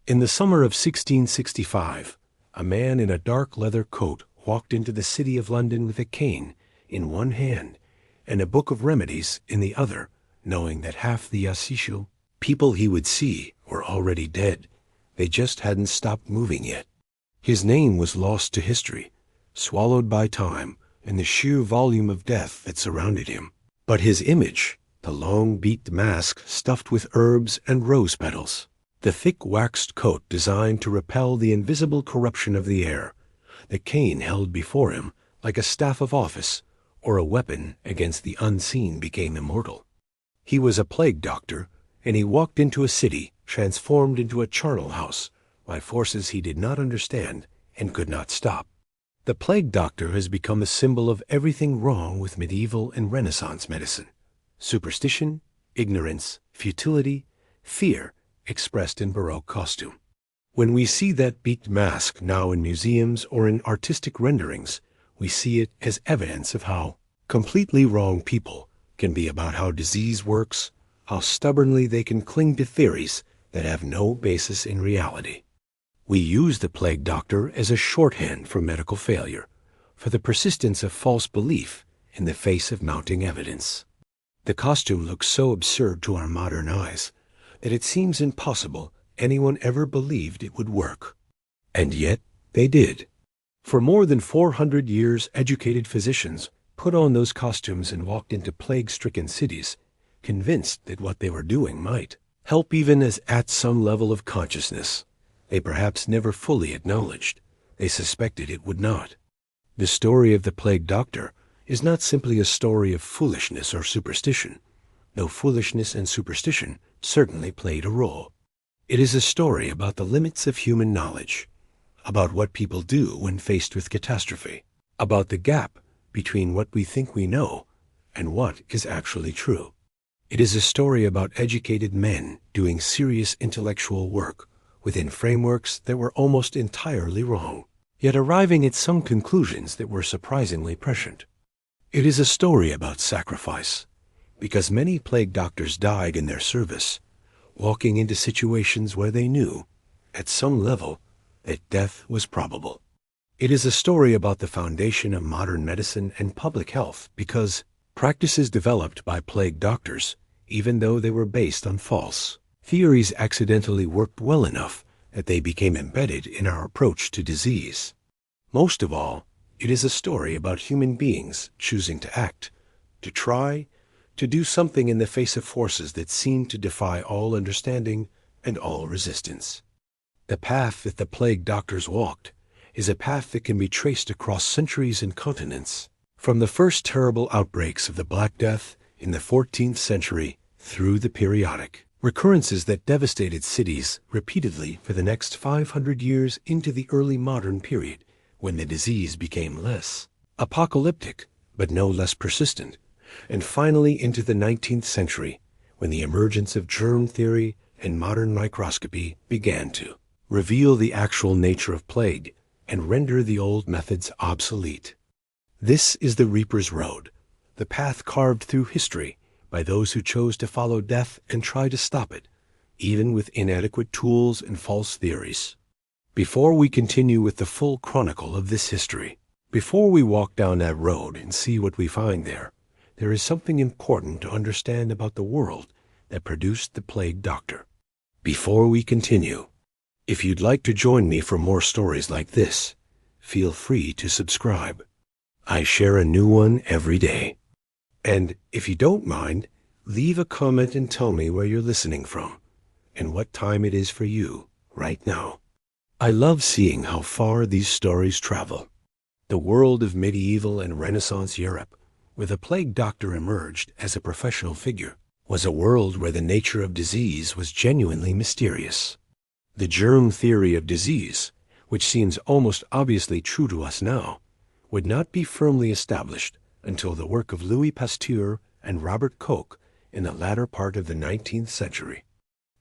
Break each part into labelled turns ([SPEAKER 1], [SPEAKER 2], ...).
[SPEAKER 1] In the summer of 1665, a man in a dark leather coat walked into the city of London with a cane in one hand and a book of remedies in the other, knowing that half the official people he would see were already dead. They just hadn't stopped moving yet. His name was lost to history, swallowed by time and the sheer volume of death that surrounded him. But his image, the long beaked mask stuffed with herbs and rose petals, the thick waxed coat designed to repel the invisible corruption of the air, the cane held before him like a staff of office or a weapon against the unseen, became immortal. He was a plague doctor, and he walked into a city transformed into a charnel house by forces he did not understand and could not stop. The plague doctor has become a symbol of everything wrong with medieval and Renaissance medicine: superstition, ignorance, futility, fear, expressed in Baroque costume. When we see that beaked mask now in museums or in artistic renderings, we see it as evidence of how completely wrong people can be about how disease works, how stubbornly they can cling to theories that have no basis in reality. We use the plague doctor as a shorthand for medical failure, for the persistence of false belief in the face of mounting evidence. The costume looks so absurd to our modern eyes that it seems impossible anyone ever believed it would work. And yet they did. For more than 400 years, educated physicians put on those costumes and walked into plague-stricken cities, convinced that what they were doing might help, even as at some level of consciousness they perhaps never fully acknowledged. They suspected it would not. The story of the plague doctor is not simply a story of foolishness or superstition, though foolishness and superstition certainly played a role. It is a story about the limits of human knowledge, about what people do when faced with catastrophe, about the gap between what we think we know and what is actually true. It is a story about educated men doing serious intellectual work within frameworks that were almost entirely wrong, yet arriving at some conclusions that were surprisingly prescient. It is a story about sacrifice, because many plague doctors died in their service, walking into situations where they knew, at some level, that death was probable. It is a story about the foundation of modern medicine and public health, because practices developed by plague doctors, even though they were based on false theories, accidentally worked well enough that they became embedded in our approach to disease. Most of all, it is a story about human beings choosing to act, to try, to do something in the face of forces that seem to defy all understanding and all resistance. The path that the plague doctors walked is a path that can be traced across centuries and continents, from the first terrible outbreaks of the Black Death in the 14th century through the periodic recurrences that devastated cities repeatedly for the next 500 years into the early modern period, when the disease became less apocalyptic but no less persistent, and finally into the 19th century, when the emergence of germ theory and modern microscopy began to reveal the actual nature of plague and render the old methods obsolete. This is the Reaper's Road, the path carved through history by those who chose to follow death and try to stop it, even with inadequate tools and false theories. Before we continue with the full chronicle of this history, before we walk down that road and see what we find there is something important to understand about the world that produced the plague doctor. Before we continue, if you'd like to join me for more stories like this, feel free to subscribe. I share a new one every day. And if you don't mind, leave a comment and tell me where you're listening from and what time it is for you right now. I love seeing how far these stories travel. The world of medieval and Renaissance Europe, where the plague doctor emerged as a professional figure, was a world where the nature of disease was genuinely mysterious. The germ theory of disease, which seems almost obviously true to us now, would not be firmly established until the work of Louis Pasteur and Robert Koch in the latter part of the 19th century.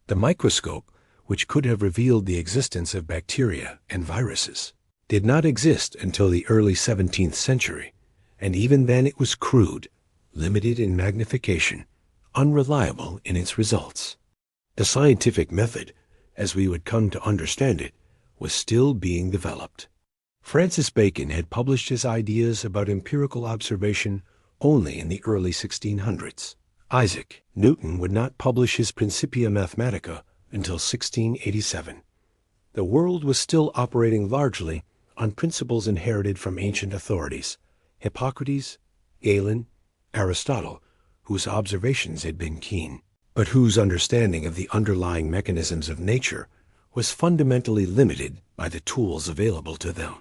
[SPEAKER 1] The microscope, which could have revealed the existence of bacteria and viruses, did not exist until the early 17th century, and even then it was crude, limited in magnification, unreliable in its results. The scientific method as we would come to understand it, was still being developed. Francis Bacon had published his ideas about empirical observation only in the early 1600s. Isaac Newton would not publish his Principia Mathematica until 1687. The world was still operating largely on principles inherited from ancient authorities, Hippocrates, Galen, Aristotle, whose observations had been keen, but whose understanding of the underlying mechanisms of nature was fundamentally limited by the tools available to them.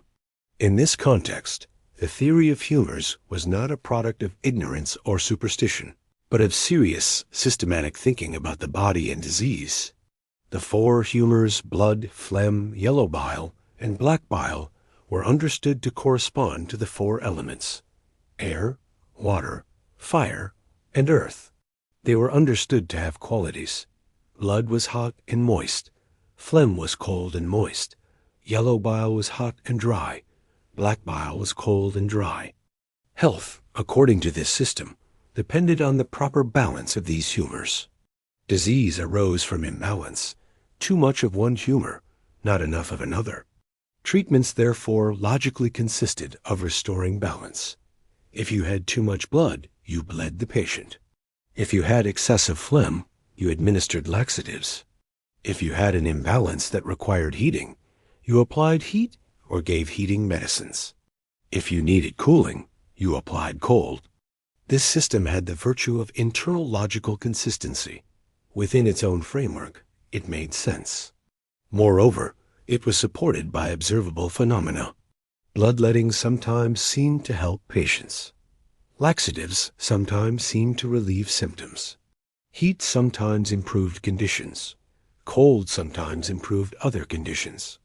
[SPEAKER 1] In this context, the theory of humors was not a product of ignorance or superstition, but of serious, systematic thinking about the body and disease. The four humors, blood, phlegm, yellow bile, and black bile, were understood to correspond to the four elements: air, water, fire, and earth. They were understood to have qualities. Blood was hot and moist. Phlegm was cold and moist. Yellow bile was hot and dry. Black bile was cold and dry. Health, according to this system, depended on the proper balance of these humors. Disease arose from imbalance, too much of one humor, not enough of another. Treatments, therefore, logically consisted of restoring balance. If you had too much blood, you bled the patient. If you had excessive phlegm, you administered laxatives. If you had an imbalance that required heating, you applied heat or gave heating medicines. If you needed cooling, you applied cold. This system had the virtue of internal logical consistency. Within its own framework, it made sense. Moreover, it was supported by observable phenomena. Bloodletting sometimes seemed to help patients. Laxatives sometimes seemed to relieve symptoms. Heat sometimes improved conditions. Cold sometimes improved other conditions.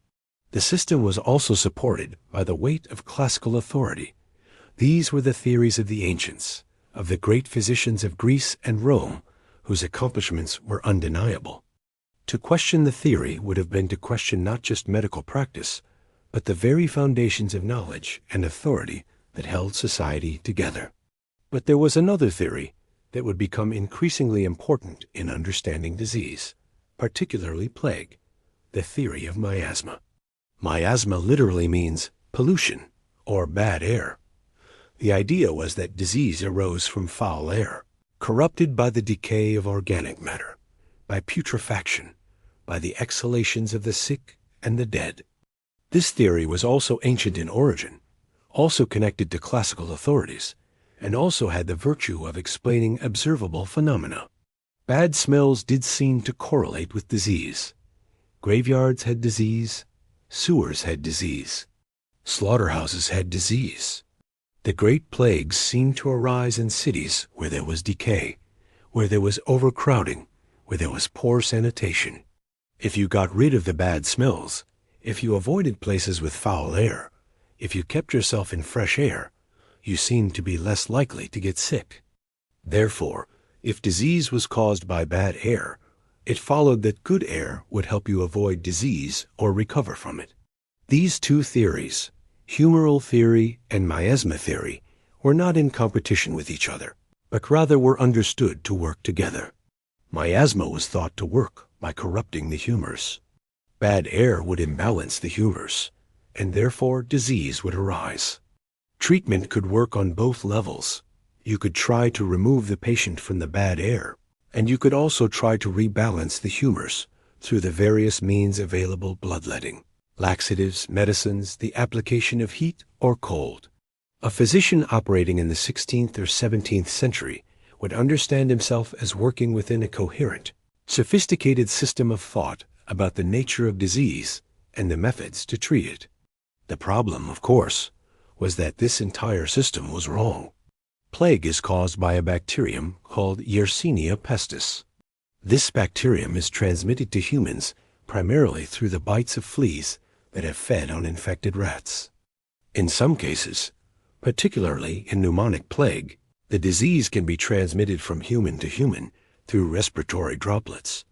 [SPEAKER 1] The system was also supported by the weight of classical authority. These were the theories of the ancients, of the great physicians of Greece and Rome, whose accomplishments were undeniable. To question the theory would have been to question not just medical practice, but the very foundations of knowledge and authority that held society together. But there was another theory that would become increasingly important in understanding disease, particularly plague, the theory of miasma. Miasma literally means pollution or bad air. The idea was that disease arose from foul air, corrupted by the decay of organic matter, by putrefaction, by the exhalations of the sick and the dead. This theory was also ancient in origin, also connected to classical authorities, and also had the virtue of explaining observable phenomena. Bad smells did seem to correlate with disease. Graveyards had disease, sewers had disease, slaughterhouses had disease. The great plagues seemed to arise in cities where there was decay, where there was overcrowding, where there was poor sanitation. If you got rid of the bad smells, if you avoided places with foul air, if you kept yourself in fresh air, you seemed to be less likely to get sick. Therefore, if disease was caused by bad air, it followed that good air would help you avoid disease or recover from it. These two theories, humoral theory and miasma theory, were not in competition with each other, but rather were understood to work together. Miasma was thought to work by corrupting the humors. Bad air would imbalance the humors, and therefore disease would arise. Treatment could work on both levels. You could try to remove the patient from the bad air, and you could also try to rebalance the humors through the various means available: bloodletting, laxatives, medicines, the application of heat or cold. A physician operating in the 16th or 17th century would understand himself as working within a coherent, sophisticated system of thought about the nature of disease and the methods to treat it. The problem, of course, was that this entire system was wrong. Plague is caused by a bacterium called Yersinia pestis. This bacterium is transmitted to humans primarily through the bites of fleas that have fed on infected rats. In some cases, particularly in pneumonic plague, the disease can be transmitted from human to human through respiratory droplets.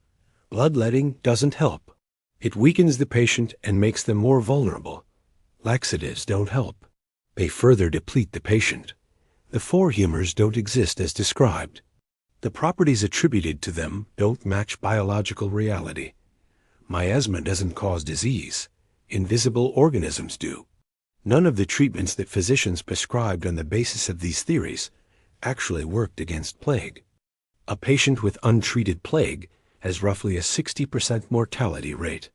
[SPEAKER 1] Bloodletting doesn't help. It weakens the patient and makes them more vulnerable. Laxatives don't help. They further deplete the patient. The four humors don't exist as described. The properties attributed to them don't match biological reality. Miasma doesn't cause disease. Invisible organisms do. None of the treatments that physicians prescribed on the basis of these theories actually worked against plague. A patient with untreated plague has roughly a 60% mortality rate.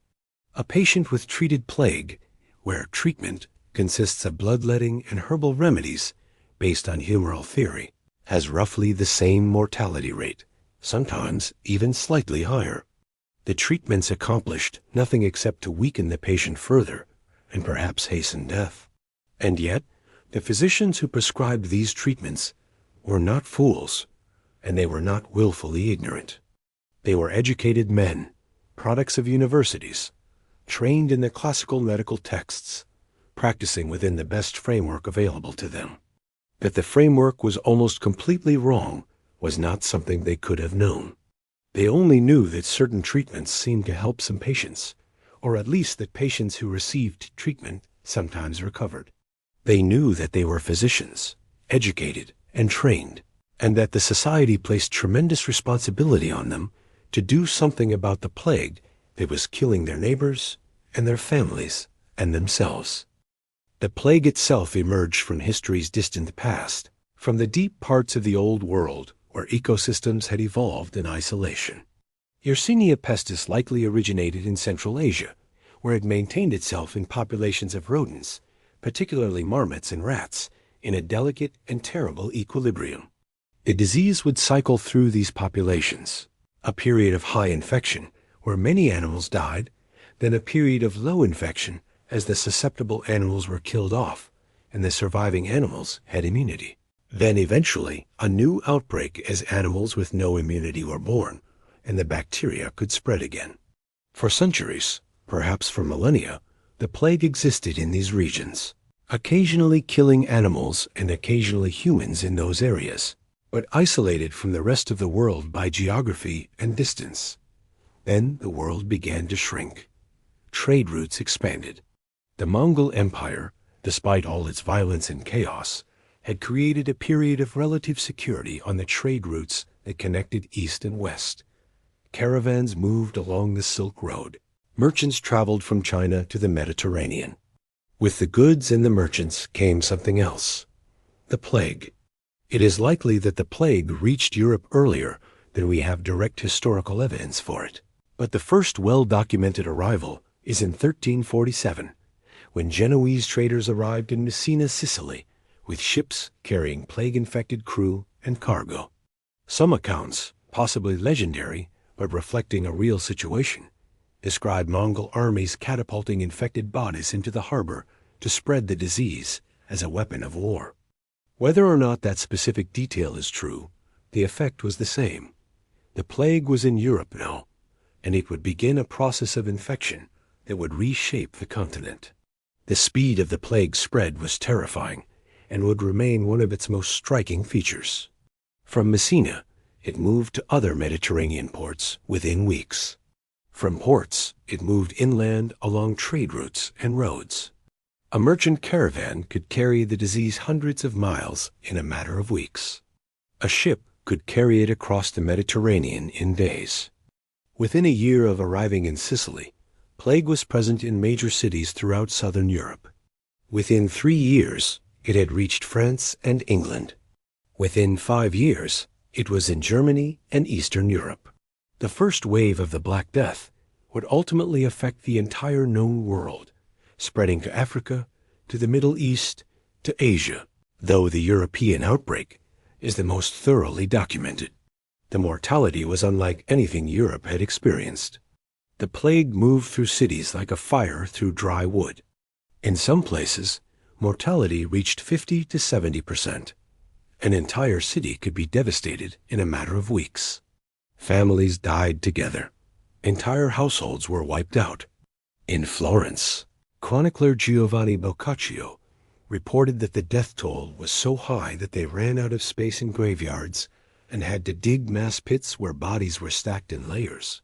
[SPEAKER 1] A patient with treated plague, where treatment consists of bloodletting and herbal remedies based on humoral theory, has roughly the same mortality rate, sometimes even slightly higher. The treatments accomplished nothing except to weaken the patient further and perhaps hasten death. And yet, the physicians who prescribed these treatments were not fools, and they were not willfully ignorant. They were educated men, products of universities, trained in the classical medical texts, practicing within the best framework available to them. That the framework was almost completely wrong was not something they could have known. They only knew that certain treatments seemed to help some patients, or at least that patients who received treatment sometimes recovered. They knew that they were physicians, educated and trained, and that the society placed tremendous responsibility on them to do something about the plague that was killing their neighbors and their families and themselves. The plague itself emerged from history's distant past, from the deep parts of the old world where ecosystems had evolved in isolation. Yersinia pestis likely originated in Central Asia, where it maintained itself in populations of rodents, particularly marmots and rats, in a delicate and terrible equilibrium. The disease would cycle through these populations, a period of high infection, where many animals died, then a period of low infection as the susceptible animals were killed off and the surviving animals had immunity. Then eventually a new outbreak as animals with no immunity were born and the bacteria could spread again. For centuries, perhaps for millennia, the plague existed in these regions, occasionally killing animals and occasionally humans in those areas, but isolated from the rest of the world by geography and distance. Then the world began to shrink. Trade routes expanded. The Mongol Empire, despite all its violence and chaos, had created a period of relative security on the trade routes that connected east and west. Caravans moved along the Silk Road. Merchants traveled from China to the Mediterranean. With the goods and the merchants came something else: the plague. It is likely that the plague reached Europe earlier than we have direct historical evidence for it. But the first well-documented arrival is in 1347, when Genoese traders arrived in Messina, Sicily, with ships carrying plague-infected crew and cargo. Some accounts, possibly legendary but reflecting a real situation, describe Mongol armies catapulting infected bodies into the harbor to spread the disease as a weapon of war. Whether or not that specific detail is true, the effect was the same. The plague was in Europe now, and it would begin a process of infection that would reshape the continent. The speed of the plague spread was terrifying and would remain one of its most striking features. From Messina, it moved to other Mediterranean ports within weeks. From ports, it moved inland along trade routes and roads. A merchant caravan could carry the disease hundreds of miles in a matter of weeks. A ship could carry it across the Mediterranean in days. Within a year of arriving in Sicily, plague was present in major cities throughout southern Europe. Within 3 years, it had reached France and England. Within 5 years, it was in Germany and Eastern Europe. The first wave of the Black Death would ultimately affect the entire known world, spreading to Africa, to the Middle East, to Asia, though the European outbreak is the most thoroughly documented. The mortality was unlike anything Europe had experienced. The plague moved through cities like a fire through dry wood. In some places, mortality reached 50 to 70%. An entire city could be devastated in a matter of weeks. Families died together. Entire households were wiped out. In Florence, chronicler Giovanni Boccaccio reported that the death toll was so high that they ran out of space in graveyards and had to dig mass pits where bodies were stacked in layers.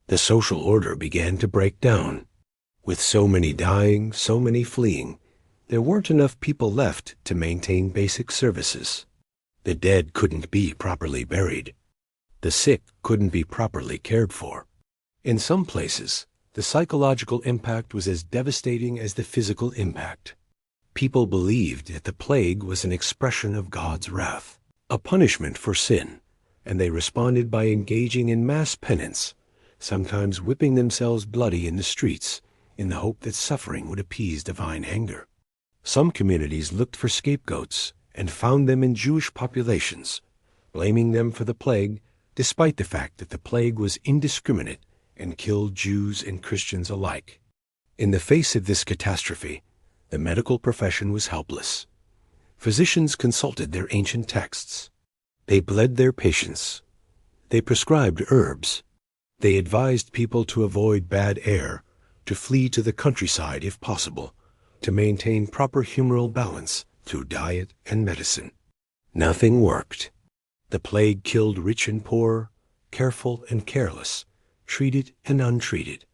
[SPEAKER 1] The social order began to break down. With so many dying, so many fleeing, there weren't enough people left to maintain basic services. The dead couldn't be properly buried. The sick couldn't be properly cared for. In some places, The psychological impact was as devastating as the physical impact. People believed that the plague was an expression of God's wrath, a punishment for sin, and they responded by engaging in mass penance, sometimes whipping themselves bloody in the streets, in the hope that suffering would appease divine anger. Some communities looked for scapegoats and found them in Jewish populations, blaming them for the plague, despite the fact that the plague was indiscriminate and killed Jews and Christians alike. In the face of this catastrophe, the medical profession was helpless. Physicians consulted their ancient texts. They bled their patients. They prescribed herbs. They advised people to avoid bad air, to flee to the countryside if possible, to maintain proper humoral balance through diet and medicine. Nothing worked. The plague killed rich and poor, careful and careless, treated and untreated.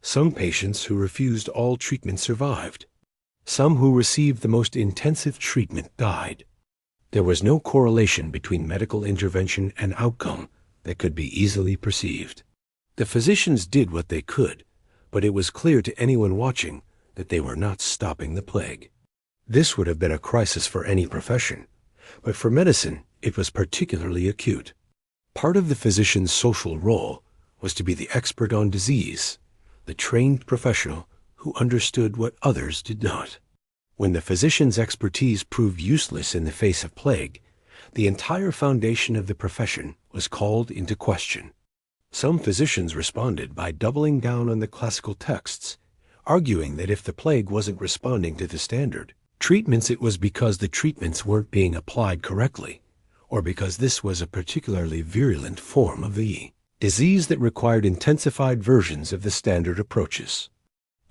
[SPEAKER 1] Some patients who refused all treatment survived. Some who received the most intensive treatment died. There was no correlation between medical intervention and outcome that could be easily perceived. The physicians did what they could, but it was clear to anyone watching that they were not stopping the plague. This would have been a crisis for any profession, but for medicine it was particularly acute. Part of the physician's social role was to be the expert on disease, the trained professional who understood what others did not. When the physician's expertise proved useless in the face of plague, the entire foundation of the profession was called into question. Some physicians responded by doubling down on the classical texts, arguing that if the plague wasn't responding to the standard treatments, it was because the treatments weren't being applied correctly, or because this was a particularly virulent form of the disease that required intensified versions of the standard approaches.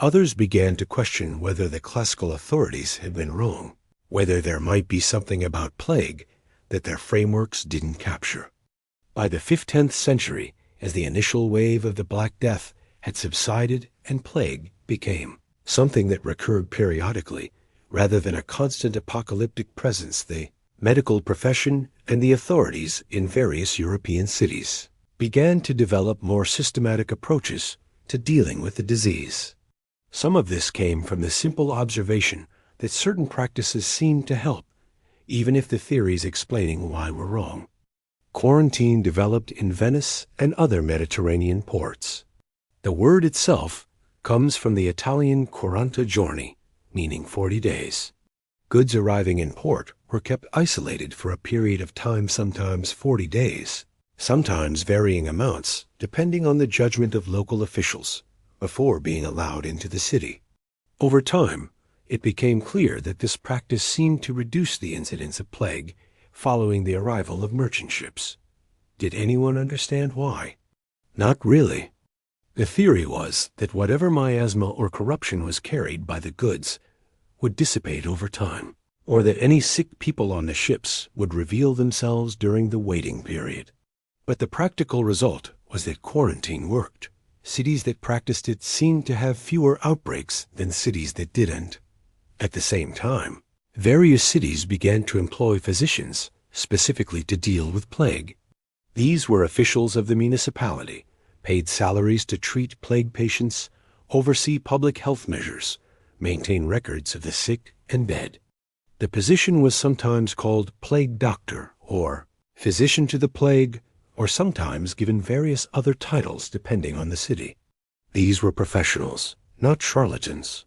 [SPEAKER 1] Others began to question whether the classical authorities had been wrong, whether there might be something about plague that their frameworks didn't capture. By the 15th century, as the initial wave of the Black Death had subsided and plague became something that recurred periodically rather than a constant apocalyptic presence, the medical profession and the authorities in various European cities began to develop more systematic approaches to dealing with the disease. Some of this came from the simple observation that certain practices seemed to help, even if the theories explaining why were wrong. Quarantine developed in Venice and other Mediterranean ports. The word itself comes from the Italian 40 giorni, meaning 40 days. Goods arriving in port were kept isolated for a period of time, sometimes 40 days, sometimes varying amounts depending on the judgment of local officials, before being allowed into the city. Over time, it became clear that this practice seemed to reduce the incidence of plague following the arrival of merchant ships. Did anyone understand why? Not really. The theory was that whatever miasma or corruption was carried by the goods would dissipate over time, or that any sick people on the ships would reveal themselves during the waiting period. But the practical result was that quarantine worked. Cities that practiced it seemed to have fewer outbreaks than cities that didn't. At the same time, various cities began to employ physicians specifically to deal with plague. These were officials of the municipality, paid salaries to treat plague patients, oversee public health measures, maintain records of the sick and dead. The position was sometimes called plague doctor or physician to the plague, or sometimes given various other titles depending on the city. These were professionals, not charlatans.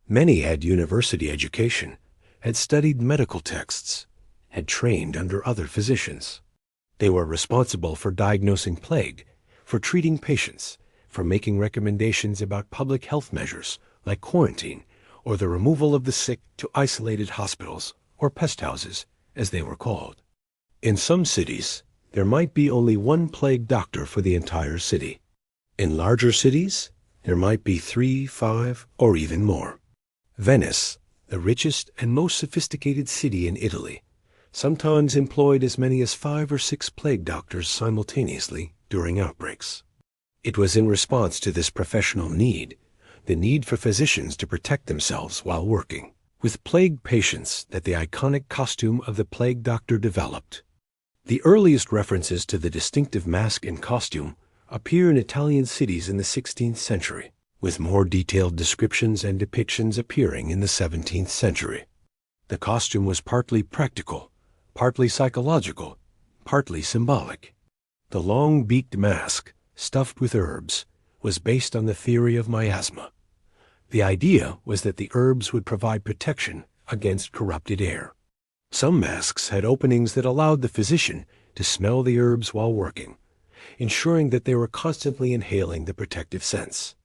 [SPEAKER 1] Many had university education, had studied medical texts, had trained under other physicians. They were responsible for diagnosing plague, for treating patients, for making recommendations about public health measures like quarantine or the removal of the sick to isolated hospitals or pest houses, as they were called. In some cities, there might be only one plague doctor for the entire city. In larger cities, there might be 3, 5, or even more. Venice, the richest and most sophisticated city in Italy, sometimes employed as many as 5 or 6 plague doctors simultaneously during outbreaks. It was in response to this professional need, the need for physicians to protect themselves while working with plague patients, that the iconic costume of the plague doctor developed. The earliest references to the distinctive mask and costume appear in Italian cities in the 16th century, with more detailed descriptions and depictions appearing in the 17th century. The costume was partly practical, partly psychological, partly symbolic. The long beaked mask, stuffed with herbs, was based on the theory of miasma. The idea was that the herbs would provide protection against corrupted air. Some masks had openings that allowed the physician to smell the herbs while working, ensuring that they were constantly inhaling the protective scents.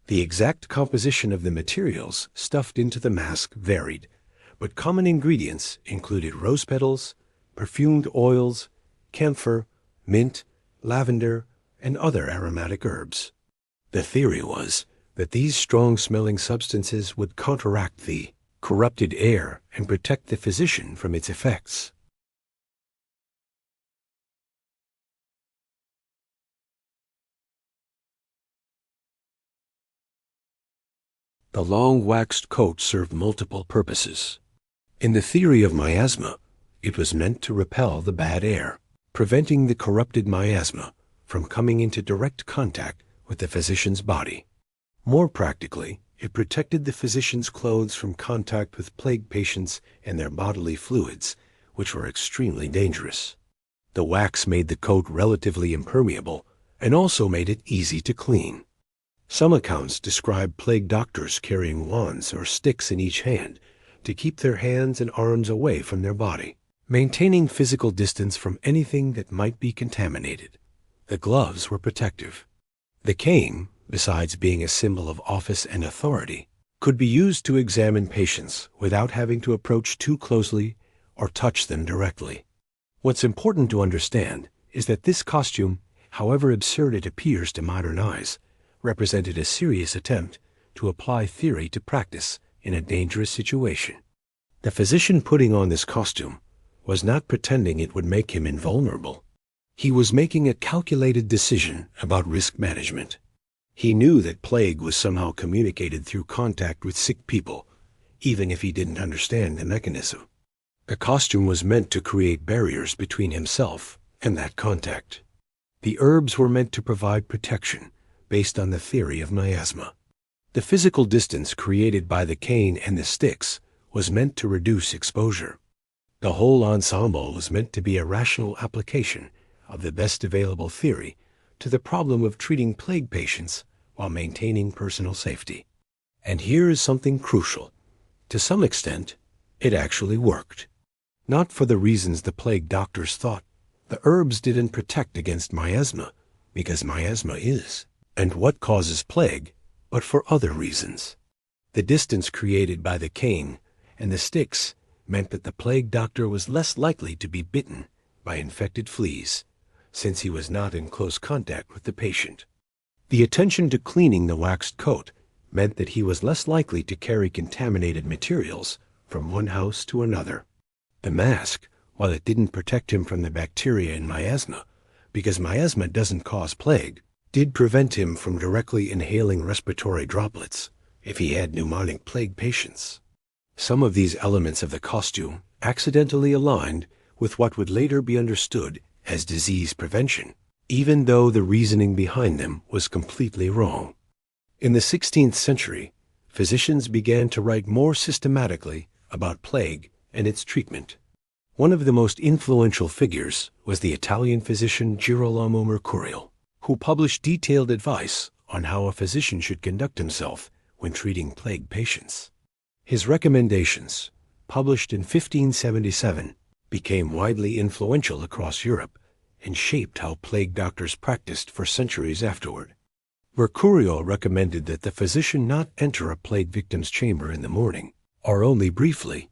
[SPEAKER 1] The exact composition of the materials stuffed into the mask varied, but common ingredients included rose petals, perfumed oils, camphor, mint, lavender, and other aromatic herbs. The theory was that these strong-smelling substances would counteract the corrupted air and protect the physician from its effects. The long waxed coat served multiple purposes. In the theory of miasma, it was meant to repel the bad air, preventing the corrupted miasma from coming into direct contact with the physician's body. More practically, it protected the physician's clothes from contact with plague patients and their bodily fluids, which were extremely dangerous. The wax made the coat relatively impermeable and also made it easy to clean. Some accounts describe plague doctors carrying wands or sticks in each hand to keep their hands and arms away from their body, maintaining physical distance from anything that might be contaminated. The gloves were protective. The cane, besides being a symbol of office and authority, could be used to examine patients without having to approach too closely or touch them directly. What's important to understand is that this costume, however absurd it appears to modern eyes, represented a serious attempt to apply theory to practice in a dangerous situation. The physician putting on this costume was not pretending it would make him invulnerable. He was making a calculated decision about risk management. He knew that plague was somehow communicated through contact with sick people, even if he didn't understand the mechanism. The costume was meant to create barriers between himself and that contact. The herbs were meant to provide protection based on the theory of miasma. The physical distance created by the cane and the sticks was meant to reduce exposure. The whole ensemble was meant to be a rational application of the best available theory to the problem of treating plague patients while maintaining personal safety. And here is something crucial. To some extent, it actually worked. Not for the reasons the plague doctors thought. The herbs didn't protect against miasma, because miasma is and what causes plague, but for other reasons. The distance created by the cane and the sticks meant that the plague doctor was less likely to be bitten by infected fleas, since he was not in close contact with the patient. The attention to cleaning the waxed coat meant that he was less likely to carry contaminated materials from one house to another. The mask, while it didn't protect him from the bacteria in miasma, because miasma doesn't cause plague, did prevent him from directly inhaling respiratory droplets if he had pneumonic plague patients. Some of these elements of the costume accidentally aligned with what would later be understood as disease prevention, even though the reasoning behind them was completely wrong. In the 16th century, physicians began to write more systematically about plague and its treatment. One of the most influential figures was the Italian physician Girolamo Mercurial, who published detailed advice on how a physician should conduct himself when treating plague patients. His recommendations, published in 1577, became widely influential across Europe and shaped how plague doctors practiced for centuries afterward. Mercurial recommended that the physician not enter a plague victim's chamber in the morning, or only briefly,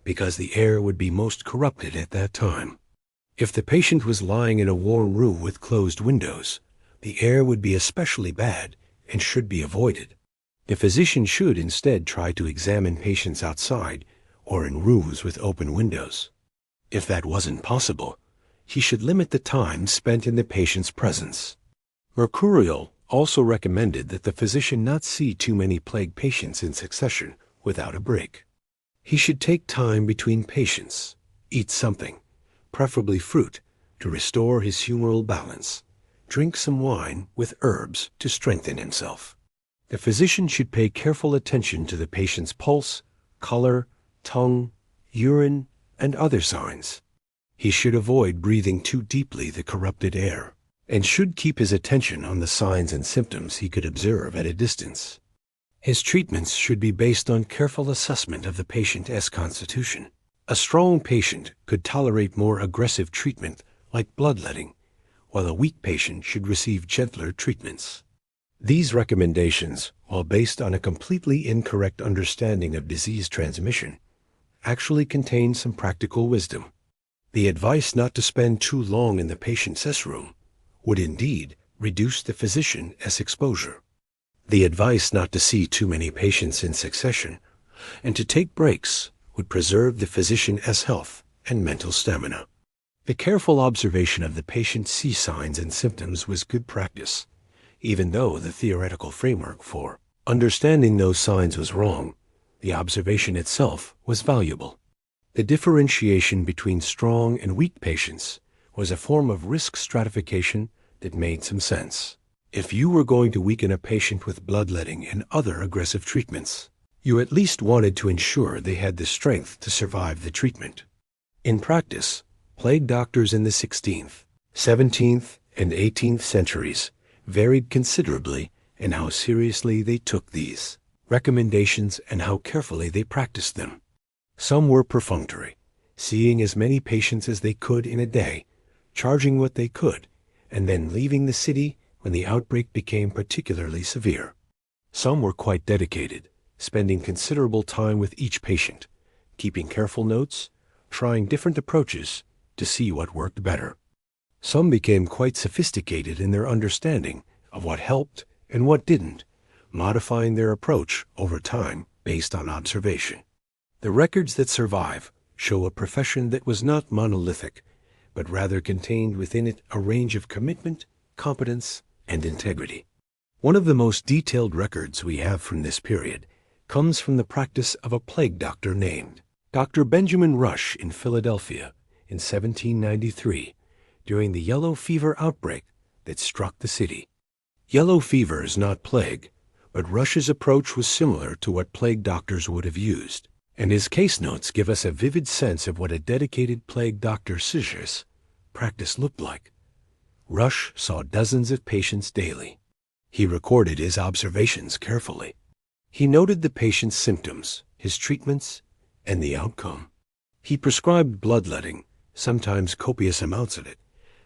[SPEAKER 1] because the air would be most corrupted at that time. If the patient was lying in a warm room with closed windows, the air would be especially bad and should be avoided. The physician should instead try to examine patients outside or in rooms with open windows. If that wasn't possible, he should limit the time spent in the patient's presence. Mercurial also recommended that the physician not see too many plague patients in succession without a break. He should take time between patients, eat something, preferably fruit, to restore his humoral balance, drink some wine with herbs to strengthen himself. The physician should pay careful attention to the patient's pulse, color, tongue, urine, and other signs. He should avoid breathing too deeply the corrupted air, and should keep his attention on the signs and symptoms he could observe at a distance. His treatments should be based on careful assessment of the patient's constitution. A strong patient could tolerate more aggressive treatment like bloodletting, while a weak patient should receive gentler treatments. These recommendations, while based on a completely incorrect understanding of disease transmission, actually contain some practical wisdom. The advice not to spend too long in the patient's room would indeed reduce the physician's exposure. The advice not to see too many patients in succession and to take breaks would preserve the physician's health and mental stamina. The careful observation of the patient's signs and symptoms was good practice, even though the theoretical framework for understanding those signs was wrong. The observation itself was valuable. The differentiation between strong and weak patients was a form of risk stratification that made some sense. If you were going to weaken a patient with bloodletting and other aggressive treatments, you at least wanted to ensure they had the strength to survive the treatment. In practice, plague doctors in the 16th, 17th, and 18th centuries varied considerably in how seriously they took these recommendations and how carefully they practiced them. Some were perfunctory, seeing as many patients as they could in a day, charging what they could, and then leaving the city when the outbreak became particularly severe. Some were quite dedicated, spending considerable time with each patient, keeping careful notes, trying different approaches to see what worked better. Some became quite sophisticated in their understanding of what helped and what didn't, modifying their approach over time based on observation. The records that survive show a profession that was not monolithic, but rather contained within it a range of commitment, competence, and integrity. One of the most detailed records we have from this period comes from the practice of a plague doctor named Dr. Benjamin Rush in Philadelphia in 1793 during the yellow fever outbreak that struck the city. Yellow fever is not plague, but Rush's approach was similar to what plague doctors would have used, and his case notes give us a vivid sense of what a dedicated plague doctor's practice looked like. Rush saw dozens of patients daily. He recorded his observations carefully. He noted the patient's symptoms, his treatments, and the outcome. He prescribed bloodletting, sometimes copious amounts of it,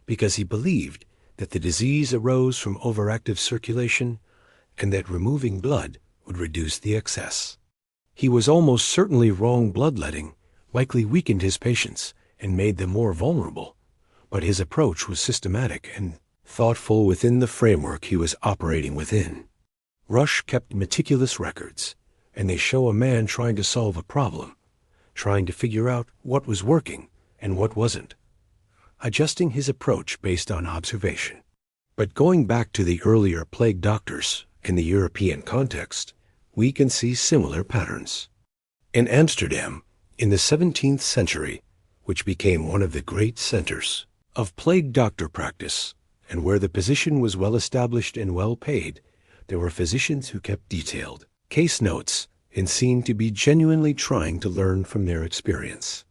[SPEAKER 1] because he believed that the disease arose from overactive circulation and that removing blood would reduce the excess. He was almost certainly wrong. Bloodletting likely weakened his patients and made them more vulnerable, but his approach was systematic and thoughtful within the framework he was operating within. Rush kept meticulous records, and they show a man trying to solve a problem, trying to figure out what was working and what wasn't, adjusting his approach based on observation. But going back to the earlier plague doctors in the European context, we can see similar patterns. In Amsterdam, in the 17th century, which became one of the great centers of plague doctor practice, and where the position was well established and well paid, there were physicians who kept detailed case notes and seemed to be genuinely trying to learn from their experience.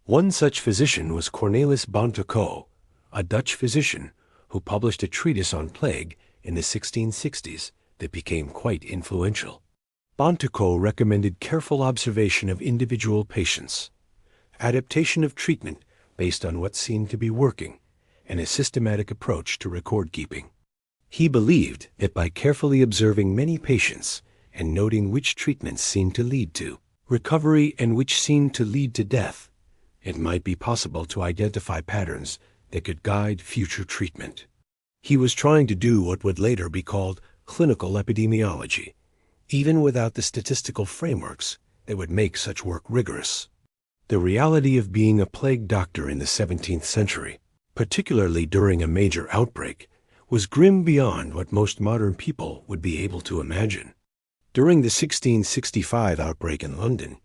[SPEAKER 1] One such physician was Cornelis Bontekoe, a Dutch physician who published a treatise on plague in the 1660s that became quite influential. Bontekoe recommended careful observation of individual patients, adaptation of treatment based on what seemed to be working, and a systematic approach to record keeping. He believed that by carefully observing many patients and noting which treatments seemed to lead to recovery and which seemed to lead to death, it might be possible to identify patterns that could guide future treatment. He was trying to do what would later be called clinical epidemiology, even without the statistical frameworks that would make such work rigorous. The reality of being a plague doctor in the 17th century, particularly during a major outbreak, was grim beyond what most modern people would be able to imagine. During the 1665 outbreak in London,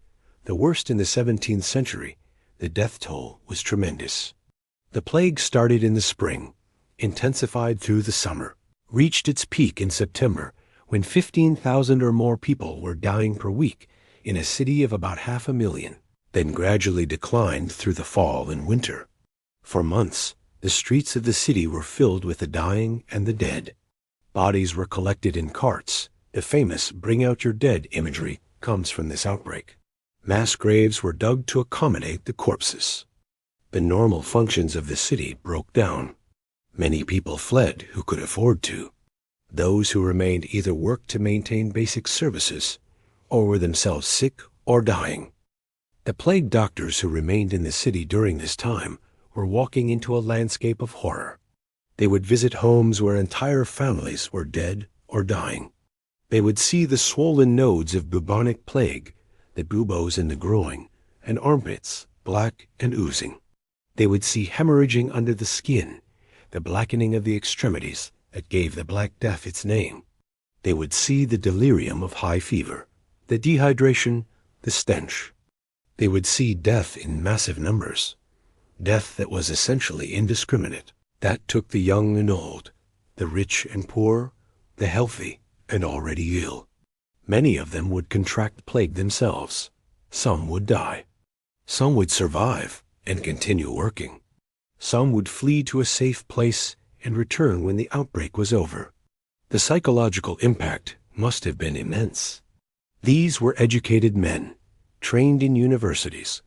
[SPEAKER 1] the worst in the 17th century, the death toll was tremendous. The plague started in the spring, intensified through the summer, reached its peak in September, when 15,000 or more people were dying per week in a city of about 500,000, then gradually declined through the fall and winter. For months, the streets of the city were filled with the dying and the dead. Bodies were collected in carts. The famous "Bring Out Your Dead" imagery comes from this outbreak. Mass graves were dug to accommodate the corpses. The normal functions of the city broke down. Many people fled who could afford to. Those who remained either worked to maintain basic services or were themselves sick or dying. The plague doctors who remained in the city during this time were walking into a landscape of horror. They would visit homes where entire families were dead or dying. They would see the swollen nodes of bubonic plague, the buboes in the groin, and armpits, black and oozing. They would see hemorrhaging under the skin, the blackening of the extremities that gave the Black Death its name. They would see the delirium of high fever, the dehydration, the stench. They would see death in massive numbers, death that was essentially indiscriminate, that took the young and old, the rich and poor, the healthy and already ill. Many of them would contract plague themselves. Some would die. Some would survive and continue working. Some would flee to a safe place and return when the outbreak was over. The psychological impact must have been immense. These were educated men, trained in universities,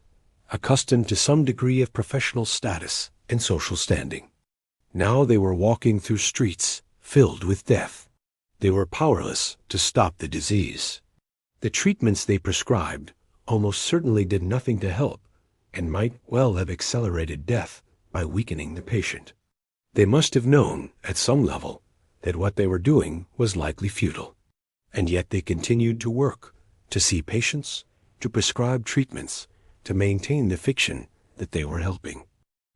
[SPEAKER 1] accustomed to some degree of professional status and social standing. Now they were walking through streets filled with death. They were powerless to stop the disease. The treatments they prescribed almost certainly did nothing to help and might well have accelerated death by weakening the patient. They must have known, at some level, that what they were doing was likely futile, and yet they continued to work, to see patients, to prescribe treatments, to maintain the fiction that they were helping.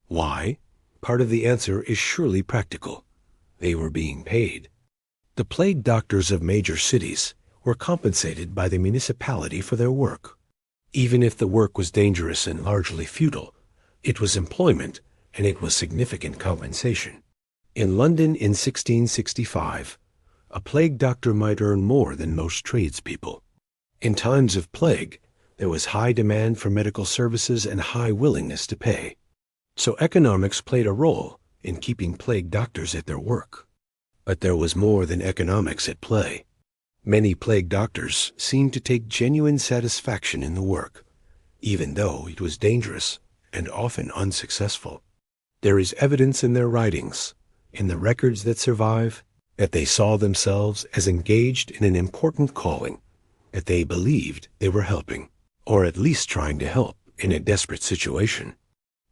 [SPEAKER 1] Why? Part of the answer is surely practical. They were being paid. The plague doctors of major cities were compensated by the municipality for their work. Even if the work was dangerous and largely futile, it was employment and it was significant compensation. In London in 1665, a plague doctor might earn more than most tradespeople. In times of plague, there was high demand for medical services and high willingness to pay. So economics played a role in keeping plague doctors at their work. But there was more than economics at play. Many plague doctors seemed to take genuine satisfaction in the work, even though it was dangerous and often unsuccessful. There is evidence in their writings, in the records that survive, that they saw themselves as engaged in an important calling, that they believed they were helping, or at least trying to help in a desperate situation.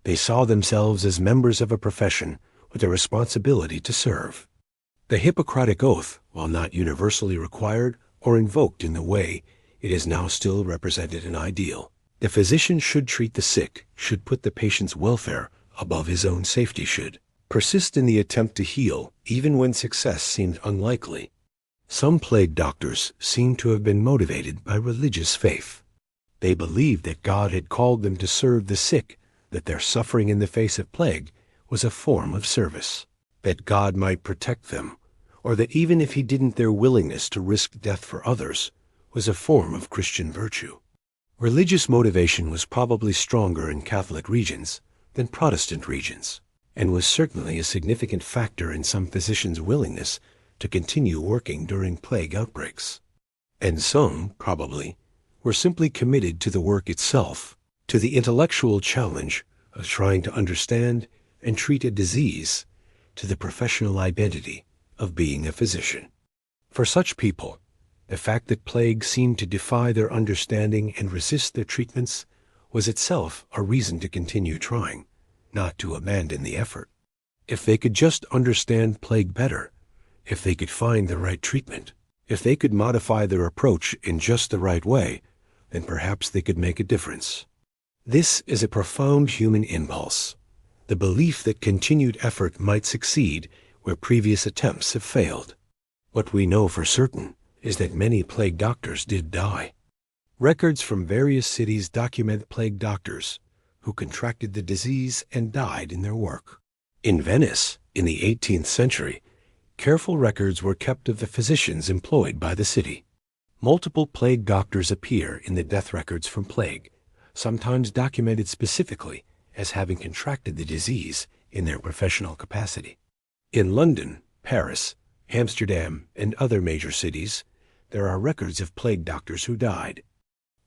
[SPEAKER 1] They saw themselves as members of a profession with a responsibility to serve. The Hippocratic Oath, while not universally required or invoked in the way it is now still represented an ideal, the physician should treat the sick, should put the patient's welfare above his own safety, should persist in the attempt to heal even when success seemed unlikely. Some plague doctors seem to have been motivated by religious faith. They believed that God had called them to serve the sick, that their suffering in the face of plague was a form of service, that God might protect them, or that even if he didn't, their willingness to risk death for others was a form of Christian virtue. Religious motivation was probably stronger in Catholic regions than Protestant regions, and was certainly a significant factor in some physicians' willingness to continue working during plague outbreaks. And some, probably, were simply committed to the work itself, to the intellectual challenge of trying to understand and treat a disease, to the professional identity of being a physician. For such people, the fact that plague seemed to defy their understanding and resist their treatments was itself a reason to continue trying, not to abandon the effort. If they could just understand plague better, if they could find the right treatment, if they could modify their approach in just the right way, then perhaps they could make a difference. This is a profound human impulse, the belief that continued effort might succeed where previous attempts have failed. What we know for certain is that many plague doctors did die. Records from various cities document plague doctors who contracted the disease and died in their work. In Venice, in the 18th century, Careful records were kept of the physicians employed by the city. Multiple plague doctors appear in the death records from plague, sometimes documented specifically as having contracted the disease in their professional capacity. In London, Paris, Amsterdam, and other major cities, there are records of plague doctors who died.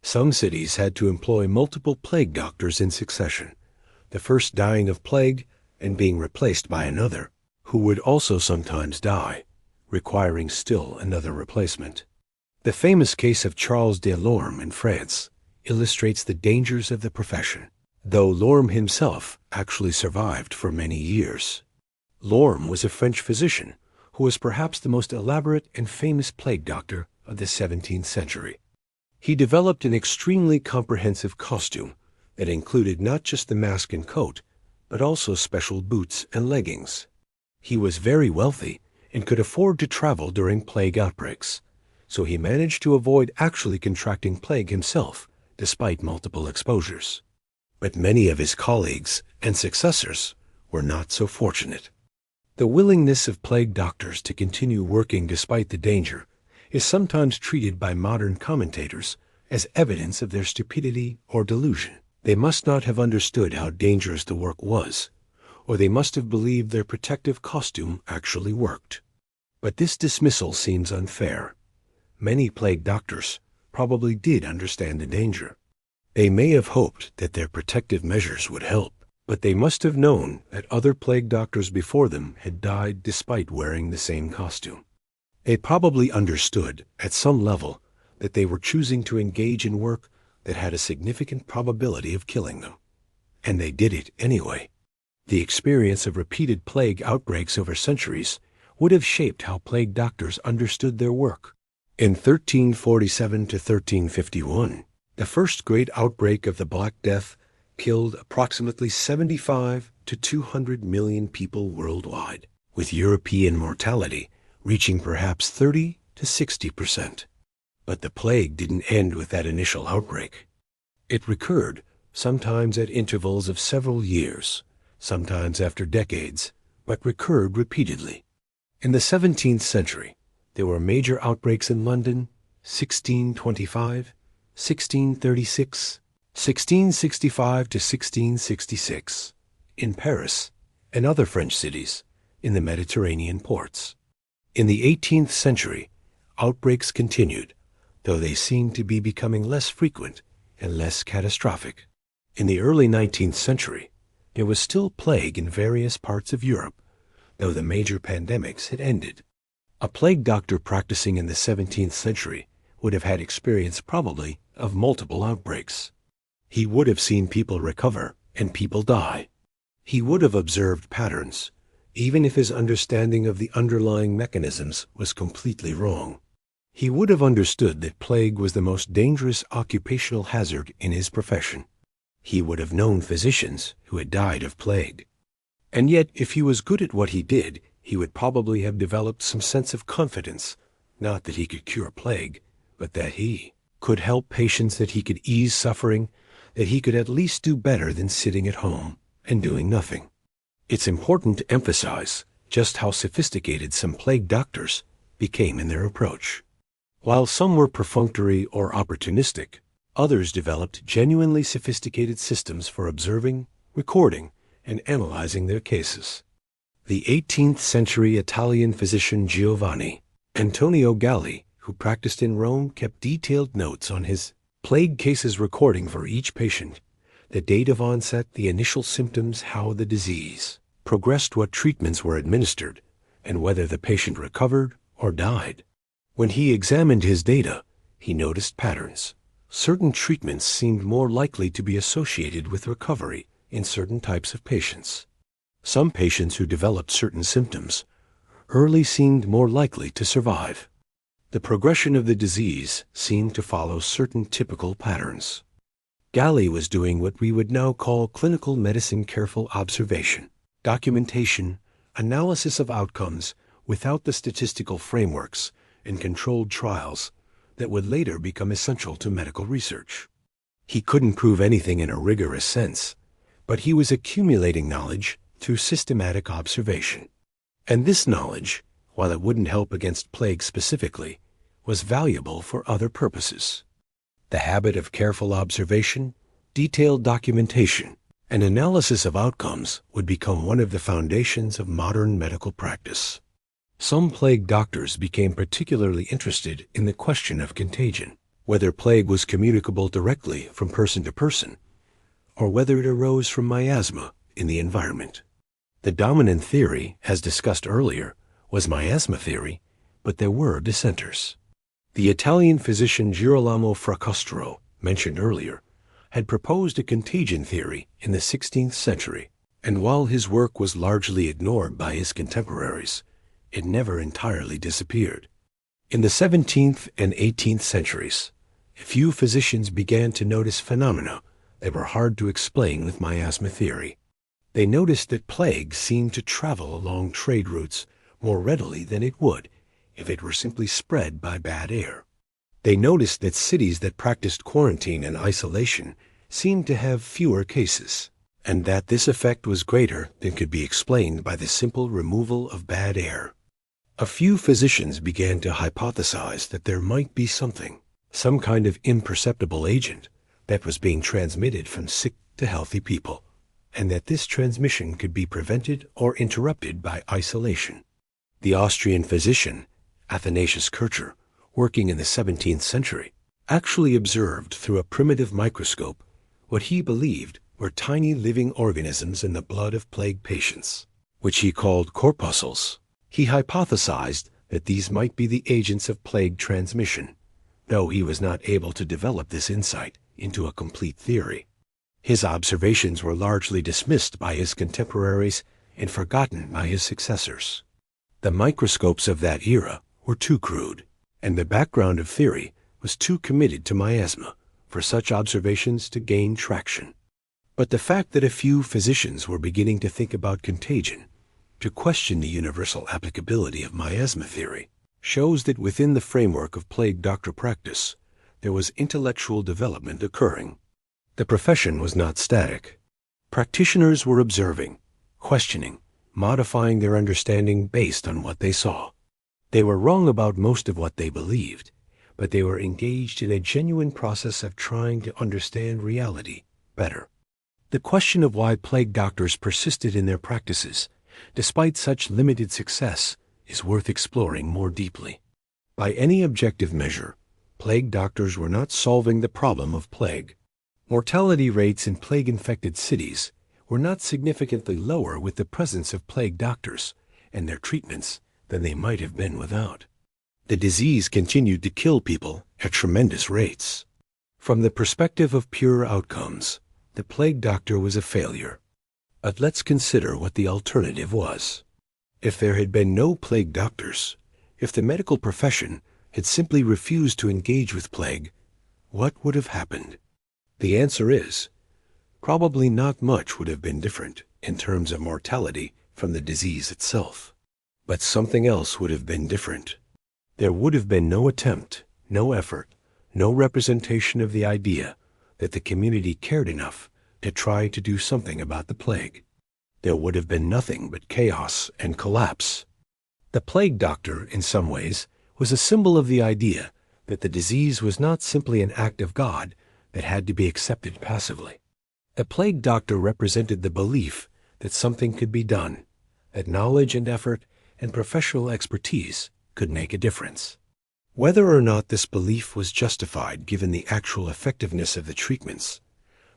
[SPEAKER 1] Some cities had to employ multiple plague doctors in succession, the first dying of plague and being replaced by another, who would also sometimes die, requiring still another replacement. The famous case of Charles de Lorme in France illustrates the dangers of the profession, though Lorme himself actually survived for many years. Lorme was a French physician who was perhaps the most elaborate and famous plague doctor of the 17th century. He developed an extremely comprehensive costume that included not just the mask and coat, but also special boots and leggings. He was very wealthy and could afford to travel during plague outbreaks, so he managed to avoid actually contracting plague himself, despite multiple exposures. But many of his colleagues and successors were not so fortunate. The willingness of plague doctors to continue working despite the danger is sometimes treated by modern commentators as evidence of their stupidity or delusion. They must not have understood how dangerous the work was, or they must have believed their protective costume actually worked. But this dismissal seems unfair. Many plague doctors probably did understand the danger. They may have hoped that their protective measures would help, but they must have known that other plague doctors before them had died despite wearing the same costume. They probably understood, at some level, that they were choosing to engage in work that had a significant probability of killing them. And they did it anyway. The experience of repeated plague outbreaks over centuries would have shaped how plague doctors understood their work. In 1347 to 1351, the first great outbreak of the Black Death killed approximately 75 to 200 million people worldwide, with European mortality reaching perhaps 30 to 60%. But the plague didn't end with that initial outbreak. It recurred, sometimes at intervals of several years, sometimes after decades, but recurred repeatedly. In the 17th century, there were major outbreaks in London, 1625, 1636, 1665 to 1666, in Paris, and other French cities, in the Mediterranean ports. In the 18th century, outbreaks continued, though they seemed to be becoming less frequent and less catastrophic. In the early 19th century, there was still plague in various parts of Europe, though the major pandemics had ended. A plague doctor practicing in the 17th century would have had experience probably of multiple outbreaks. He would have seen people recover and people die. He would have observed patterns, even if his understanding of the underlying mechanisms was completely wrong. He would have understood that plague was the most dangerous occupational hazard in his profession. He would have known physicians who had died of plague. And yet, if he was good at what he did, he would probably have developed some sense of confidence, not that he could cure plague, but that he could help patients, that he could ease suffering, that he could at least do better than sitting at home and doing nothing. It's important to emphasize just how sophisticated some plague doctors became in their approach. While some were perfunctory or opportunistic, others developed genuinely sophisticated systems for observing, recording, and analyzing their cases. The 18th century Italian physician Giovanni Antonio Galli, who practiced in Rome, kept detailed notes on his plague cases, recording for each patient the date of onset, the initial symptoms, how the disease progressed, what treatments were administered, and whether the patient recovered or died. When he examined his data, he noticed patterns. Certain treatments seemed more likely to be associated with recovery in certain types of patients. Some patients who developed certain symptoms early seemed more likely to survive. The progression of the disease seemed to follow certain typical patterns. Galli was doing what we would now call clinical medicine: careful observation, documentation, analysis of outcomes without the statistical frameworks and controlled trials that would later become essential to medical research. He couldn't prove anything in a rigorous sense, but he was accumulating knowledge through systematic observation. And this knowledge, while it wouldn't help against plague specifically, was valuable for other purposes. The habit of careful observation, detailed documentation, and analysis of outcomes would become one of the foundations of modern medical practice. Some plague doctors became particularly interested in the question of contagion, whether plague was communicable directly from person to person, or whether it arose from miasma in the environment. The dominant theory, as discussed earlier, was miasma theory, but there were dissenters. The Italian physician Girolamo Fracastoro, mentioned earlier, had proposed a contagion theory in the 16th century, and while his work was largely ignored by his contemporaries, it never entirely disappeared. In the 17th and 18th centuries, a few physicians began to notice phenomena that were hard to explain with miasma theory. They noticed that plague seemed to travel along trade routes more readily than it would if it were simply spread by bad air. They noticed that cities that practiced quarantine and isolation seemed to have fewer cases, and that this effect was greater than could be explained by the simple removal of bad air. A few physicians began to hypothesize that there might be something, some kind of imperceptible agent, that was being transmitted from sick to healthy people, and that this transmission could be prevented or interrupted by isolation. The Austrian physician, Athanasius Kircher, working in the 17th century, actually observed through a primitive microscope what he believed were tiny living organisms in the blood of plague patients, which he called corpuscles. He hypothesized that these might be the agents of plague transmission, though he was not able to develop this insight into a complete theory. His observations were largely dismissed by his contemporaries and forgotten by his successors. The microscopes of that era were too crude, and the background of theory was too committed to miasma for such observations to gain traction. But the fact that a few physicians were beginning to think about contagion, to question the universal applicability of miasma theory, shows that within the framework of plague doctor practice, there was intellectual development occurring. The profession was not static. Practitioners were observing, questioning, modifying their understanding based on what they saw. They were wrong about most of what they believed, but they were engaged in a genuine process of trying to understand reality better. The question of why plague doctors persisted in their practices, despite such limited success, is worth exploring more deeply. By any objective measure, plague doctors were not solving the problem of plague. Mortality rates in plague-infected cities were not significantly lower with the presence of plague doctors and their treatments than they might have been without. The disease continued to kill people at tremendous rates. From the perspective of pure outcomes, the plague doctor was a failure. But let's consider what the alternative was. If there had been no plague doctors, if the medical profession had simply refused to engage with plague, what would have happened? The answer is, probably not much would have been different in terms of mortality from the disease itself. But something else would have been different. There would have been no attempt, no effort, no representation of the idea that the community cared enough to try to do something about the plague. There would have been nothing but chaos and collapse. The plague doctor, in some ways, was a symbol of the idea that the disease was not simply an act of God that had to be accepted passively. The plague doctor represented the belief that something could be done, that knowledge and effort and professional expertise could make a difference. Whether or not this belief was justified given the actual effectiveness of the treatments,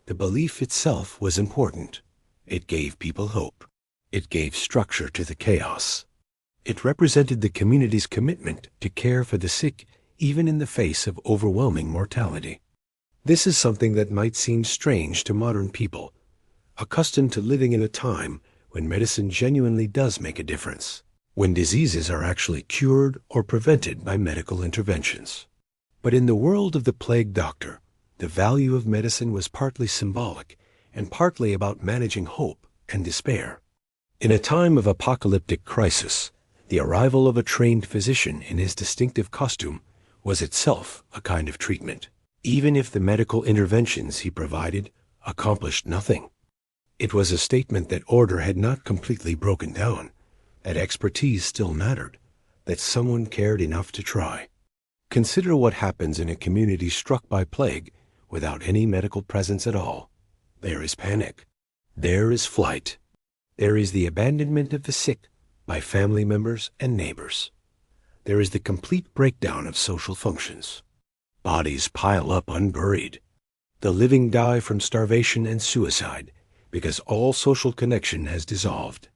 [SPEAKER 1] the belief itself was important. It gave people hope. It gave structure to the chaos. It represented the community's commitment to care for the sick even in the face of overwhelming mortality. This is something that might seem strange to modern people, accustomed to living in a time when medicine genuinely does make a difference, when diseases are actually cured or prevented by medical interventions. But in the world of the plague doctor, the value of medicine was partly symbolic and partly about managing hope and despair. In a time of apocalyptic crisis, the arrival of a trained physician in his distinctive costume was itself a kind of treatment, even if the medical interventions he provided accomplished nothing. It was a statement that order had not completely broken down, that expertise still mattered, that someone cared enough to try. Consider what happens in a community struck by plague without any medical presence at all. There is panic. There is flight. There is the abandonment of the sick by family members and neighbors. There is the complete breakdown of social functions. Bodies pile up unburied. The living die from starvation and suicide because all social connection has dissolved.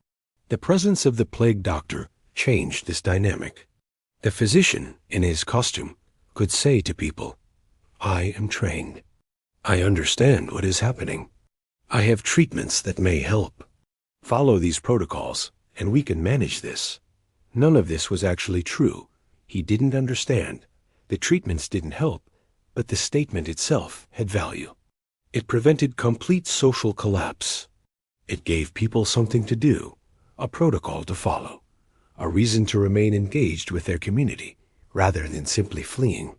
[SPEAKER 1] The presence of the plague doctor changed this dynamic. The physician, in his costume, could say to people, "I am trained. I understand what is happening. I have treatments that may help. Follow these protocols, and we can manage this." None of this was actually true. He didn't understand. The treatments didn't help, but the statement itself had value. It prevented complete social collapse. It gave people something to do, a protocol to follow, a reason to remain engaged with their community, rather than simply fleeing.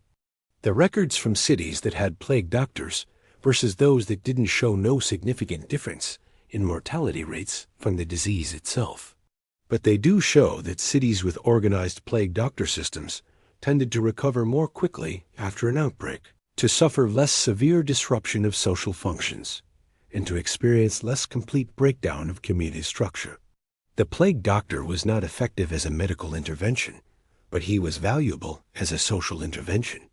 [SPEAKER 1] The records from cities that had plague doctors versus those that didn't show no significant difference in mortality rates from the disease itself. But they do show that cities with organized plague doctor systems tended to recover more quickly after an outbreak, to suffer less severe disruption of social functions, and to experience less complete breakdown of community structure. The plague doctor was not effective as a medical intervention, but he was valuable as a social intervention.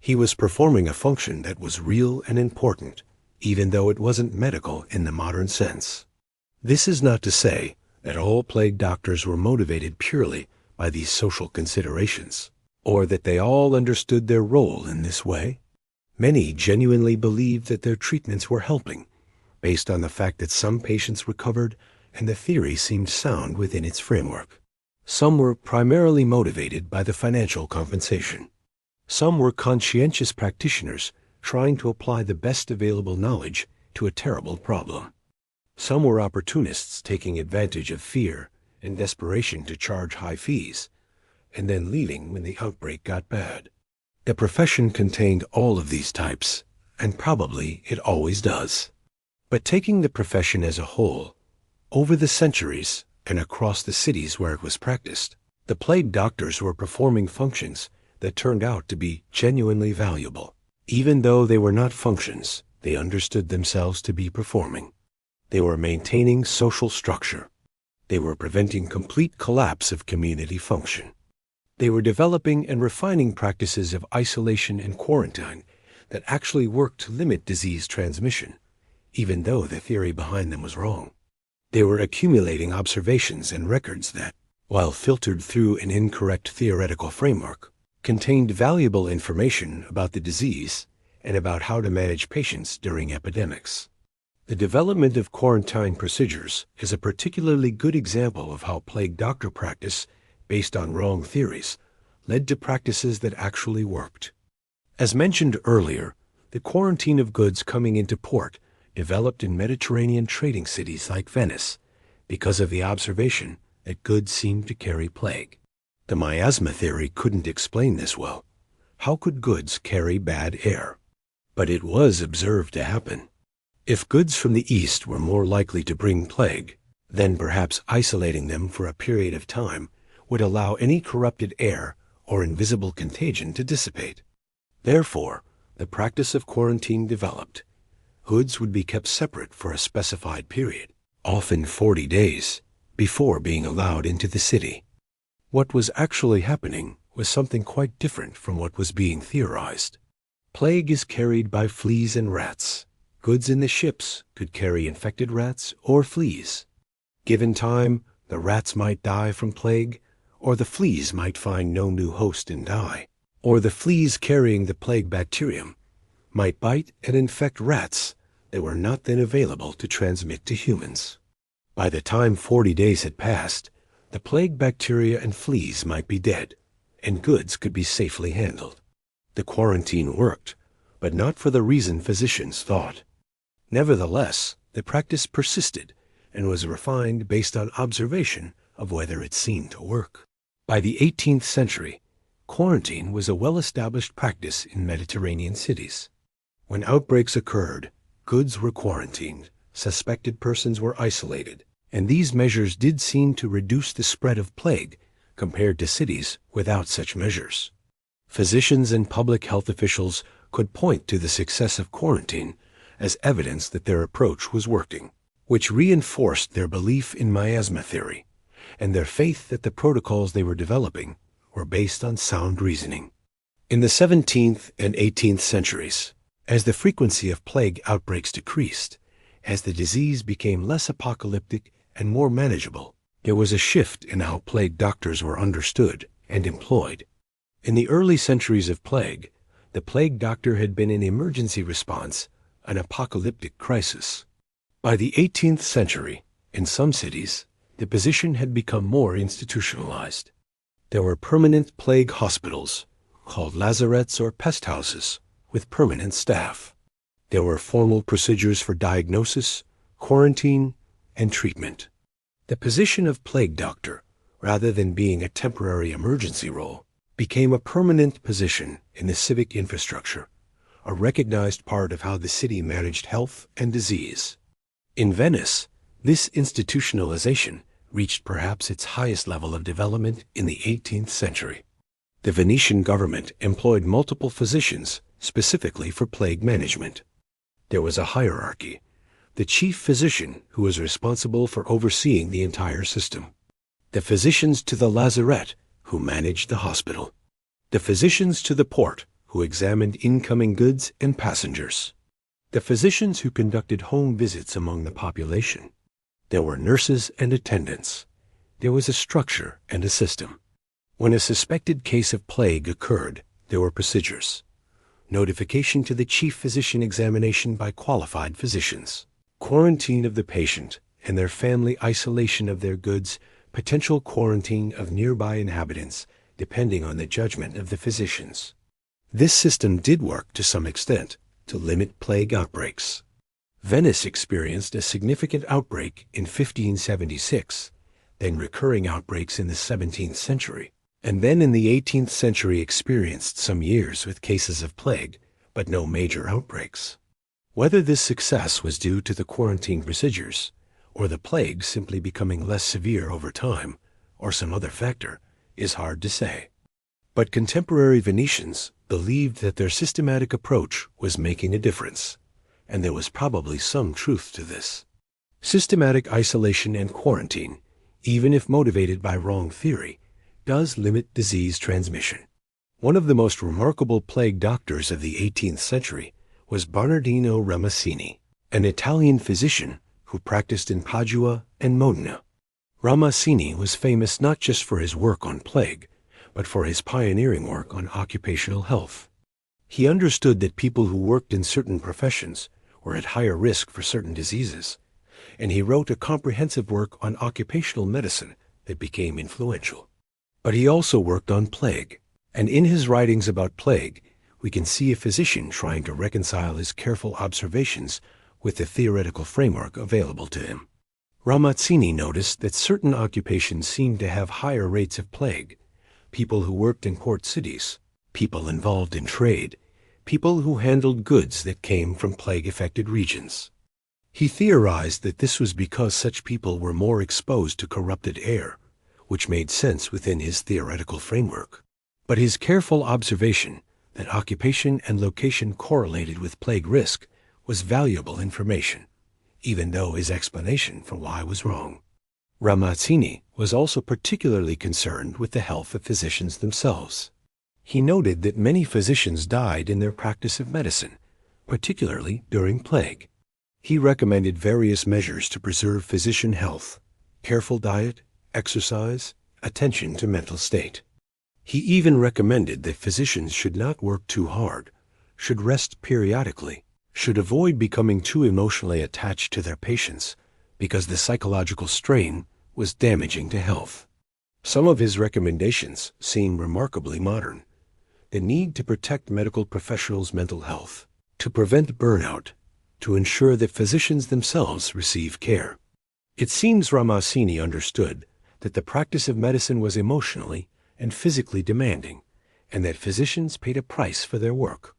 [SPEAKER 1] He was performing a function that was real and important, even though it wasn't medical in the modern sense. This is not to say that all plague doctors were motivated purely by these social considerations, or that they all understood their role in this way. Many genuinely believed that their treatments were helping, based on the fact that some patients recovered and the theory seemed sound within its framework. Some were primarily motivated by the financial compensation. Some were conscientious practitioners trying to apply the best available knowledge to a terrible problem. Some were opportunists taking advantage of fear and desperation to charge high fees, and then leaving when the outbreak got bad. The profession contained all of these types, and probably it always does. But taking the profession as a whole, over the centuries and across the cities where it was practiced, the plague doctors were performing functions that turned out to be genuinely valuable. Even though they were not functions they understood themselves to be performing. They were maintaining social structure. They were preventing complete collapse of community function. They were developing and refining practices of isolation and quarantine that actually worked to limit disease transmission, even though the theory behind them was wrong. They were accumulating observations and records that, while filtered through an incorrect theoretical framework, contained valuable information about the disease and about how to manage patients during epidemics. The development of quarantine procedures is a particularly good example of how plague doctor practice, based on wrong theories, led to practices that actually worked. As mentioned earlier, the quarantine of goods coming into port developed in Mediterranean trading cities like Venice because of the observation that goods seemed to carry plague. The miasma theory couldn't explain this well. How could goods carry bad air? But it was observed to happen. If goods from the east were more likely to bring plague, then perhaps isolating them for a period of time would allow any corrupted air or invisible contagion to dissipate. Therefore, the practice of quarantine developed. Goods would be kept separate for a specified period, often 40 days, before being allowed into the city. What was actually happening was something quite different from what was being theorized. Plague is carried by fleas and rats. Goods in the ships could carry infected rats or fleas. Given time, the rats might die from plague, or the fleas might find no new host and die, or the fleas carrying the plague bacterium might bite and infect rats that were not then available to transmit to humans. By the time 40 days had passed, the plague bacteria and fleas might be dead, and goods could be safely handled. The quarantine worked, but not for the reason physicians thought. Nevertheless, the practice persisted and was refined based on observation of whether it seemed to work. By the 18th century, quarantine was a well-established practice in Mediterranean cities. When outbreaks occurred, goods were quarantined, suspected persons were isolated, and these measures did seem to reduce the spread of plague compared to cities without such measures. Physicians and public health officials could point to the success of quarantine as evidence that their approach was working, which reinforced their belief in miasma theory and their faith that the protocols they were developing were based on sound reasoning. In the 17th and 18th centuries, as the frequency of plague outbreaks decreased, as the disease became less apocalyptic and more manageable, there was a shift in how plague doctors were understood and employed. In the early centuries of plague, the plague doctor had been an emergency response, an apocalyptic crisis. By the 18th century, in some cities, the position had become more institutionalized. There were permanent plague hospitals, called lazarets or pest houses, with permanent staff. There were formal procedures for diagnosis, quarantine, and treatment. The position of plague doctor, rather than being a temporary emergency role, became a permanent position in the civic infrastructure, a recognized part of how the city managed health and disease. In Venice, this institutionalization reached perhaps its highest level of development in the 18th century. The Venetian government employed multiple physicians specifically for plague management. There was a hierarchy, the chief physician who was responsible for overseeing the entire system, the physicians to the lazaret who managed the hospital, the physicians to the port who examined incoming goods and passengers, the physicians who conducted home visits among the population. There were nurses and attendants. There was a structure and a system. When a suspected case of plague occurred, there were procedures. Notification to the chief physician, examination by qualified physicians, quarantine of the patient and their family, isolation of their goods, potential quarantine of nearby inhabitants, depending on the judgment of the physicians. This system did work to some extent to limit plague outbreaks. Venice experienced a significant outbreak in 1576, then recurring outbreaks in the 17th century, and then in the 18th century experienced some years with cases of plague, but no major outbreaks. Whether this success was due to the quarantine procedures, or the plague simply becoming less severe over time, or some other factor, is hard to say. But contemporary Venetians believed that their systematic approach was making a difference, and there was probably some truth to this. Systematic isolation and quarantine, even if motivated by wrong theory, does limit disease transmission. One of the most remarkable plague doctors of the 18th century was Bernardino Ramazzini, an Italian physician who practiced in Padua and Modena. Ramazzini was famous not just for his work on plague, but for his pioneering work on occupational health. He understood that people who worked in certain professions were at higher risk for certain diseases, and he wrote a comprehensive work on occupational medicine that became influential. But he also worked on plague, and in his writings about plague, we can see a physician trying to reconcile his careful observations with the theoretical framework available to him. Ramazzini noticed that certain occupations seemed to have higher rates of plague: people who worked in port cities, people involved in trade, people who handled goods that came from plague-affected regions. He theorized that this was because such people were more exposed to corrupted air, which made sense within his theoretical framework. But his careful observation that occupation and location correlated with plague risk was valuable information, even though his explanation for why was wrong. Ramazzini was also particularly concerned with the health of physicians themselves. He noted that many physicians died in their practice of medicine, particularly during plague. He recommended various measures to preserve physician health: careful diet, exercise, attention to mental state. He even recommended that physicians should not work too hard, should rest periodically, should avoid becoming too emotionally attached to their patients, because the psychological strain was damaging to health. Some of his recommendations seem remarkably modern. The need to protect medical professionals' mental health, to prevent burnout, to ensure that physicians themselves receive care. It seems Ramazzini understood that the practice of medicine was emotionally and physically demanding, and that physicians paid a price for their work.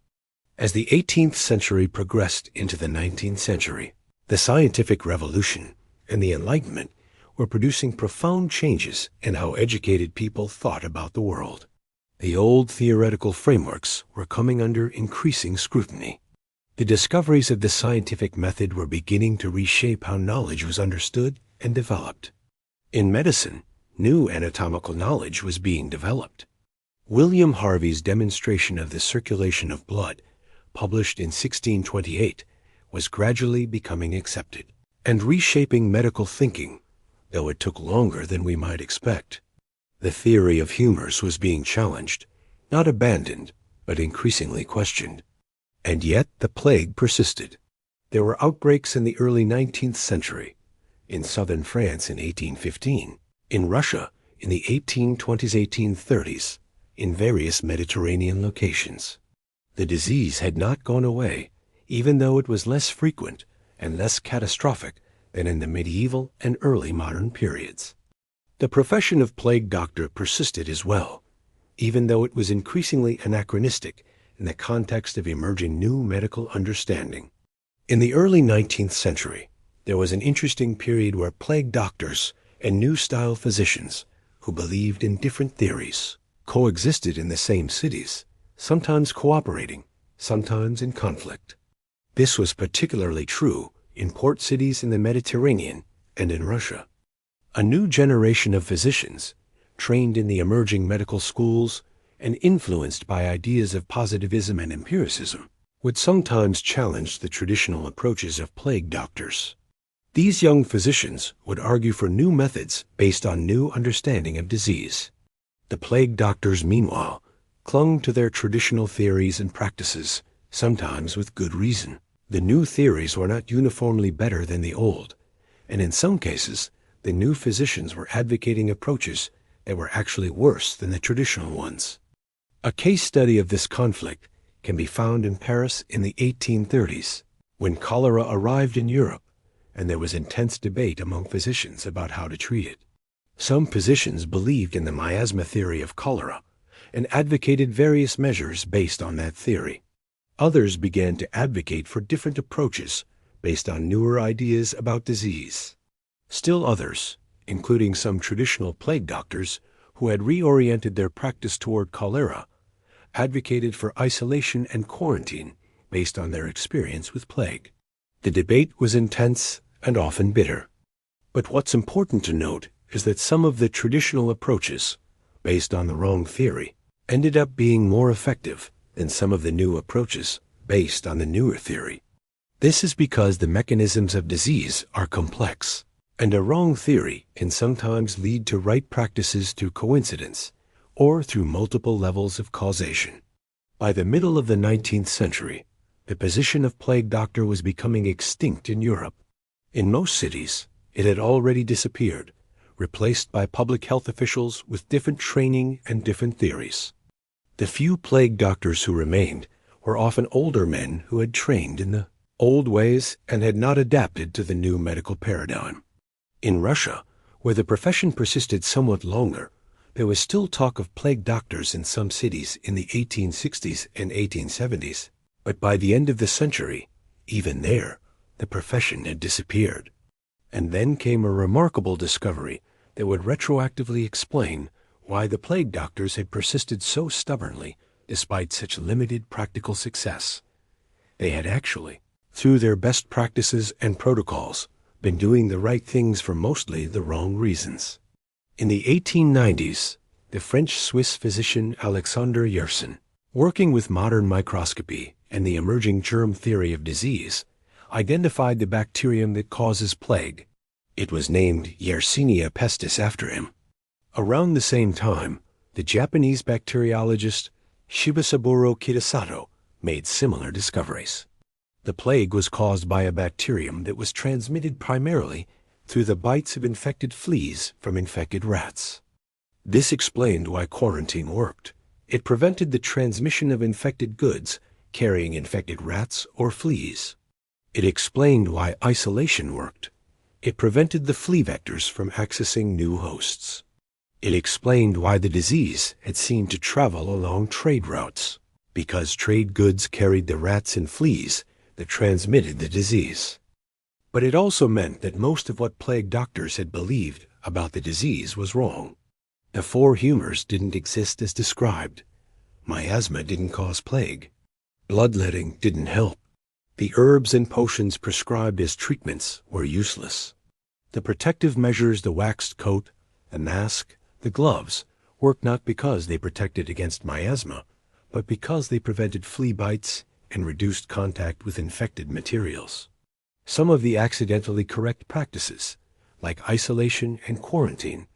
[SPEAKER 1] As the 18th century progressed into the 19th century, the scientific revolution and the Enlightenment were producing profound changes in how educated people thought about the world. The old theoretical frameworks were coming under increasing scrutiny. The discoveries of the scientific method were beginning to reshape how knowledge was understood and developed. In medicine, new anatomical knowledge was being developed. William Harvey's demonstration of the circulation of blood, published in 1628, was gradually becoming accepted and reshaping medical thinking, though it took longer than we might expect. The theory of humors was being challenged, not abandoned, but increasingly questioned. And yet the plague persisted. There were outbreaks in the early 19th century, in southern France in 1815, in Russia in the 1820s-1830s, in various Mediterranean locations. The disease had not gone away, even though it was less frequent and less catastrophic than in the medieval and early modern periods. The profession of plague doctor persisted as well, even though it was increasingly anachronistic in the context of emerging new medical understanding. In the early 19th century, there was an interesting period where plague doctors and new-style physicians who believed in different theories coexisted in the same cities, sometimes cooperating, sometimes in conflict. This was particularly true in port cities in the Mediterranean and in Russia. A new generation of physicians, trained in the emerging medical schools and influenced by ideas of positivism and empiricism, would sometimes challenge the traditional approaches of plague doctors. These young physicians would argue for new methods based on new understanding of disease. The plague doctors, meanwhile, clung to their traditional theories and practices, sometimes with good reason. The new theories were not uniformly better than the old, and in some cases, the new physicians were advocating approaches that were actually worse than the traditional ones. A case study of this conflict can be found in Paris in the 1830s, when cholera arrived in Europe, and there was intense debate among physicians about how to treat it. Some physicians believed in the miasma theory of cholera and advocated various measures based on that theory. Others began to advocate for different approaches based on newer ideas about disease. Still others, including some traditional plague doctors who had reoriented their practice toward cholera, advocated for isolation and quarantine based on their experience with plague. The debate was intense and often bitter. But what's important to note is that some of the traditional approaches, based on the wrong theory, ended up being more effective than some of the new approaches based on the newer theory. This is because the mechanisms of disease are complex, and a wrong theory can sometimes lead to right practices through coincidence or through multiple levels of causation. By the middle of the 19th century, the position of plague doctor was becoming extinct in Europe. In most cities, it had already disappeared, replaced by public health officials with different training and different theories. The few plague doctors who remained were often older men who had trained in the old ways and had not adapted to the new medical paradigm. In Russia, where the profession persisted somewhat longer, there was still talk of plague doctors in some cities in the 1860s and 1870s, but by the end of the century, even there, the profession had disappeared. And then came a remarkable discovery that would retroactively explain why the plague doctors had persisted so stubbornly despite such limited practical success. They had actually, through their best practices and protocols, been doing the right things for mostly the wrong reasons. In the 1890s, the French-Swiss physician Alexander Yersin, working with modern microscopy and the emerging germ theory of disease, identified the bacterium that causes plague. It was named Yersinia pestis after him. Around the same time, the Japanese bacteriologist Shibasaburo Kitasato made similar discoveries. The plague was caused by a bacterium that was transmitted primarily through the bites of infected fleas from infected rats. This explained why quarantine worked. It prevented the transmission of infected goods carrying infected rats or fleas. It explained why isolation worked. It prevented the flea vectors from accessing new hosts. It explained why the disease had seemed to travel along trade routes, because trade goods carried the rats and fleas that transmitted the disease. But it also meant that most of what plague doctors had believed about the disease was wrong. The four humors didn't exist as described. Miasma didn't cause plague. Bloodletting didn't help. The herbs and potions prescribed as treatments were useless. The protective measures, the waxed coat, the mask, the gloves, worked not because they protected against miasma, but because they prevented flea bites and reduced contact with infected materials. Some of the accidentally correct practices, like isolation and quarantine,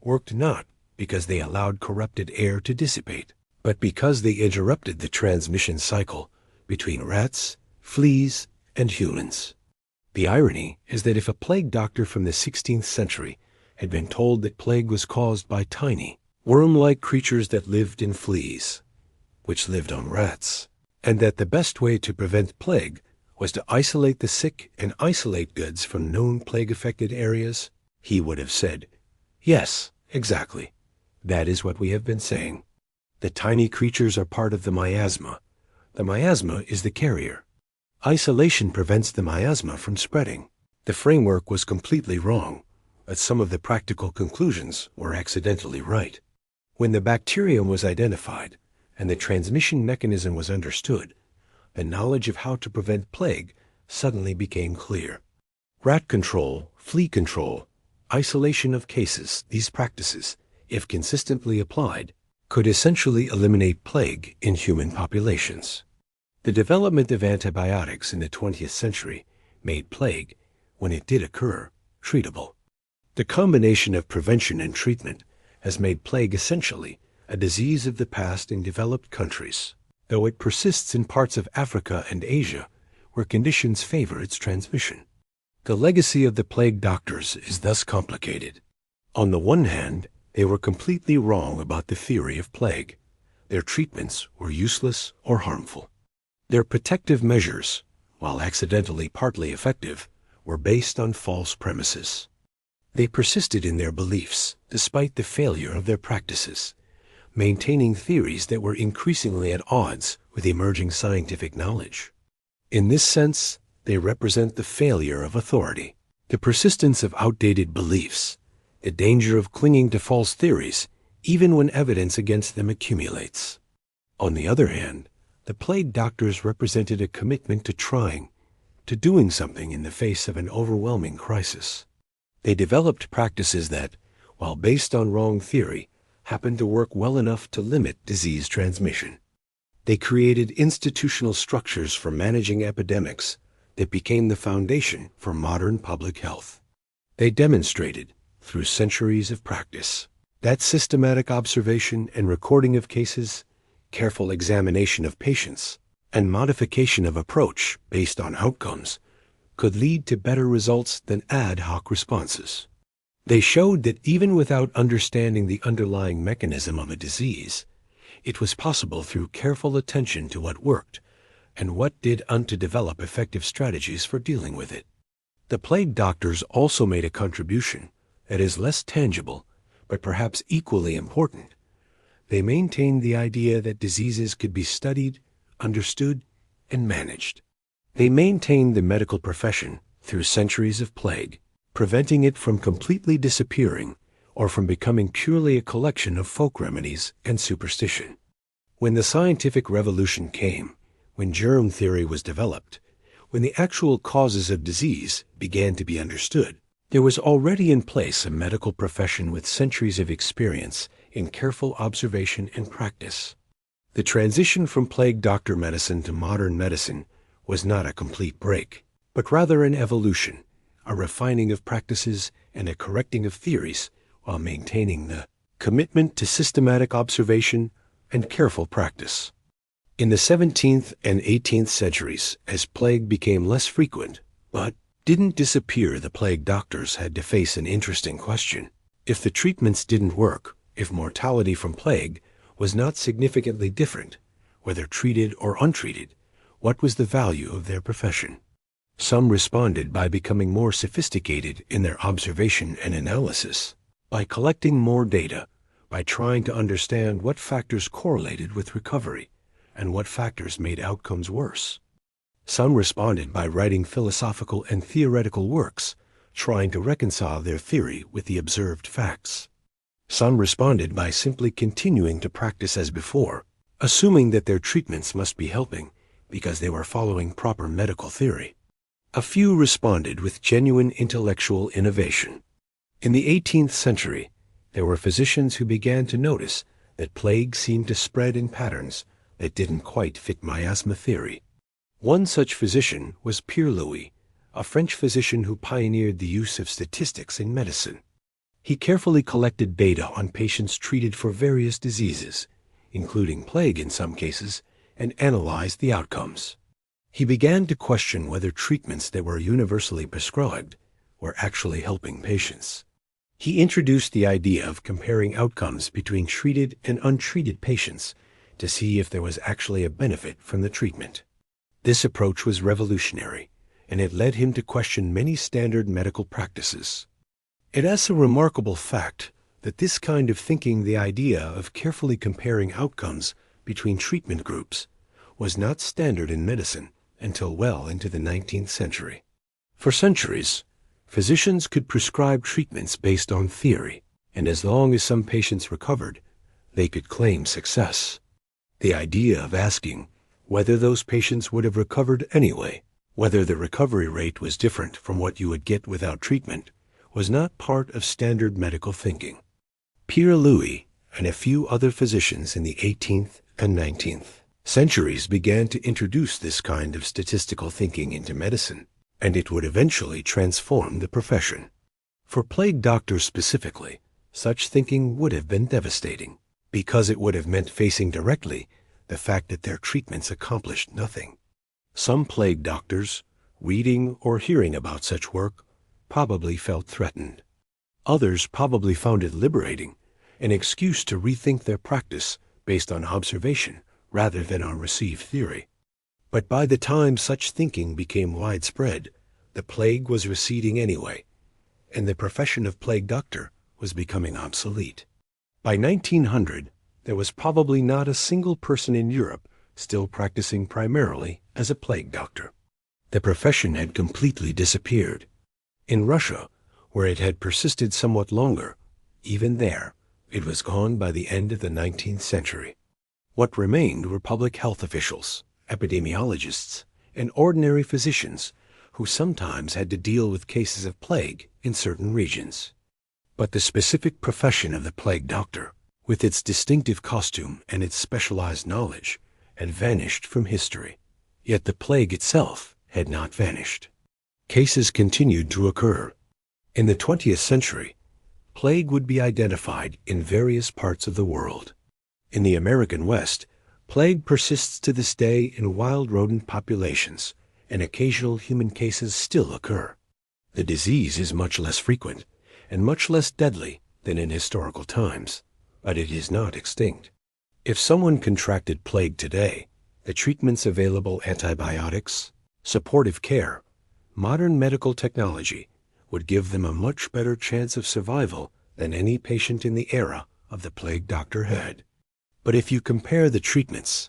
[SPEAKER 1] worked not because they allowed corrupted air to dissipate, but because they interrupted the transmission cycle between rats, fleas, and humans. The irony is that if a plague doctor from the 16th century had been told that plague was caused by tiny, worm-like creatures that lived in fleas, which lived on rats, and that the best way to prevent plague was to isolate the sick and isolate goods from known plague-affected areas, he would have said, "Yes, exactly. That is what we have been saying. The tiny creatures are part of the miasma. The miasma is the carrier. Isolation prevents the miasma from spreading." The framework was completely wrong, but some of the practical conclusions were accidentally right. When the bacterium was identified and the transmission mechanism was understood, the knowledge of how to prevent plague suddenly became clear. Rat control, flea control, isolation of cases, these practices, if consistently applied, could essentially eliminate plague in human populations. The development of antibiotics in the 20th century made plague, when it did occur, treatable. The combination of prevention and treatment has made plague essentially a disease of the past in developed countries, though it persists in parts of Africa and Asia where conditions favor its transmission. The legacy of the plague doctors is thus complicated. On the one hand, they were completely wrong about the theory of plague. Their treatments were useless or harmful. Their protective measures, while accidentally partly effective, were based on false premises. They persisted in their beliefs despite the failure of their practices, maintaining theories that were increasingly at odds with emerging scientific knowledge. In this sense, they represent the failure of authority, the persistence of outdated beliefs, the danger of clinging to false theories even when evidence against them accumulates. On the other hand, the plague doctors represented a commitment to trying, to doing something in the face of an overwhelming crisis. They developed practices that, while based on wrong theory, happened to work well enough to limit disease transmission. They created institutional structures for managing epidemics that became the foundation for modern public health. They demonstrated, through centuries of practice, that systematic observation and recording of cases, careful examination of patients, and modification of approach based on outcomes could lead to better results than ad hoc responses. They showed that even without understanding the underlying mechanism of a disease, it was possible through careful attention to what worked and what did to develop effective strategies for dealing with it. The plague doctors also made a contribution that is less tangible, but perhaps equally important. They maintained the idea that diseases could be studied, understood, and managed. They maintained the medical profession through centuries of plague, preventing it from completely disappearing or from becoming purely a collection of folk remedies and superstition. When the scientific revolution came, when germ theory was developed, when the actual causes of disease began to be understood, there was already in place a medical profession with centuries of experience in careful observation and practice. The transition from plague doctor medicine to modern medicine was not a complete break, but rather an evolution, a refining of practices and a correcting of theories while maintaining the commitment to systematic observation and careful practice. In the 17th and 18th centuries, as plague became less frequent, but didn't disappear, the plague doctors had to face an interesting question. If the treatments didn't work, if mortality from plague was not significantly different, whether treated or untreated, what was the value of their profession? Some responded by becoming more sophisticated in their observation and analysis, by collecting more data, by trying to understand what factors correlated with recovery and what factors made outcomes worse. Some responded by writing philosophical and theoretical works, trying to reconcile their theory with the observed facts. Some responded by simply continuing to practice as before, assuming that their treatments must be helping because they were following proper medical theory. A few responded with genuine intellectual innovation. In the 18th century, there were physicians who began to notice that plague seemed to spread in patterns that didn't quite fit miasma theory. One such physician was Pierre Louis, a French physician who pioneered the use of statistics in medicine. He carefully collected data on patients treated for various diseases, including plague in some cases, and analyzed the outcomes. He began to question whether treatments that were universally prescribed were actually helping patients. He introduced the idea of comparing outcomes between treated and untreated patients to see if there was actually a benefit from the treatment. This approach was revolutionary, and it led him to question many standard medical practices. It is a remarkable fact that this kind of thinking, the idea of carefully comparing outcomes between treatment groups, was not standard in medicine until well into the 19th century. For centuries, physicians could prescribe treatments based on theory, and as long as some patients recovered, they could claim success. The idea of asking whether those patients would have recovered anyway, whether the recovery rate was different from what you would get without treatment, was not part of standard medical thinking. Pierre Louis and a few other physicians in the 18th and 19th centuries began to introduce this kind of statistical thinking into medicine, and it would eventually transform the profession. For plague doctors specifically, such thinking would have been devastating, because it would have meant facing directly the fact that their treatments accomplished nothing. Some plague doctors, reading or hearing about such work, probably felt threatened. Others probably found it liberating, an excuse to rethink their practice based on observation rather than on received theory. But by the time such thinking became widespread, the plague was receding anyway, and the profession of plague doctor was becoming obsolete. By 1900, there was probably not a single person in Europe still practicing primarily as a plague doctor. The profession had completely disappeared. In Russia, where it had persisted somewhat longer, even there, it was gone by the end of the 19th century. What remained were public health officials, epidemiologists, and ordinary physicians who sometimes had to deal with cases of plague in certain regions. But the specific profession of the plague doctor, with its distinctive costume and its specialized knowledge, had vanished from history. Yet the plague itself had not vanished. Cases continued to occur. In the 20th century, plague would be identified in various parts of the world. In the American West, plague persists to this day in wild rodent populations, and occasional human cases still occur. The disease is much less frequent and much less deadly than in historical times, but it is not extinct. If someone contracted plague today, the treatments available, antibiotics, supportive care, modern medical technology, would give them a much better chance of survival than any patient in the era of the plague doctor had. But if you compare the treatments,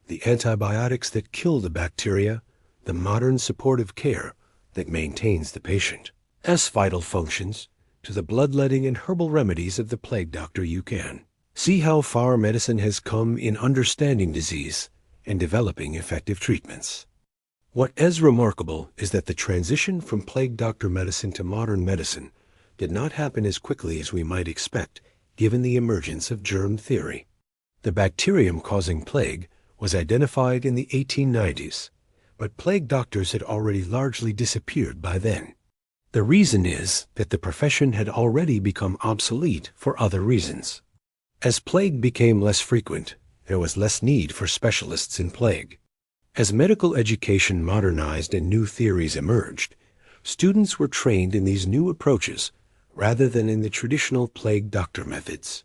[SPEAKER 1] the antibiotics that kill the bacteria, the modern supportive care that maintains the patient as vital functions, to the bloodletting and herbal remedies of the plague doctor, you can see how far medicine has come in understanding disease and developing effective treatments. What is remarkable is that the transition from plague doctor medicine to modern medicine did not happen as quickly as we might expect, given the emergence of germ theory. The bacterium causing plague was identified in the 1890s, but plague doctors had already largely disappeared by then. The reason is that the profession had already become obsolete for other reasons. As plague became less frequent, there was less need for specialists in plague. As medical education modernized and new theories emerged, students were trained in these new approaches rather than in the traditional plague doctor methods.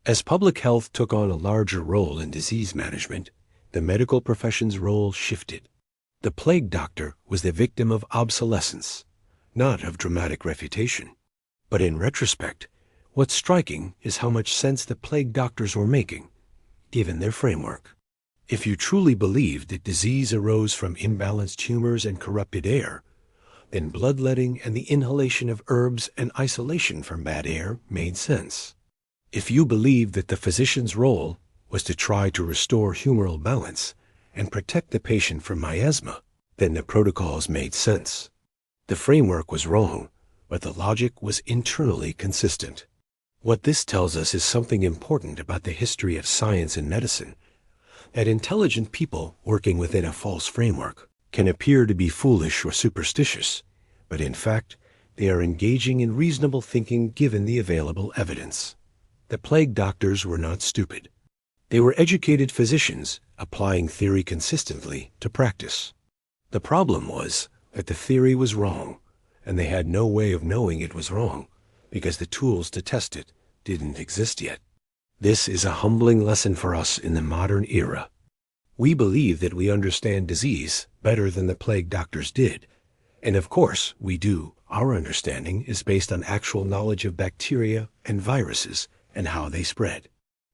[SPEAKER 1] As public health took on a larger role in disease management, the medical profession's role shifted. The plague doctor was the victim of obsolescence, not of dramatic refutation. But in retrospect, what's striking is how much sense the plague doctors were making, given their framework. If you truly believed that disease arose from imbalanced humors and corrupted air, then bloodletting and the inhalation of herbs and isolation from bad air made sense. If you believed that the physician's role was to try to restore humoral balance and protect the patient from miasma, then the protocols made sense. The framework was wrong, but the logic was internally consistent. What this tells us is something important about the history of science and medicine, that intelligent people working within a false framework can appear to be foolish or superstitious, but in fact, they are engaging in reasonable thinking given the available evidence. The plague doctors were not stupid. They were educated physicians applying theory consistently to practice. The problem was that the theory was wrong, and they had no way of knowing it was wrong because the tools to test it didn't exist yet. This is a humbling lesson for us in the modern era. We believe that we understand disease better than the plague doctors did, and of course we do. Our understanding is based on actual knowledge of bacteria and viruses and how they spread.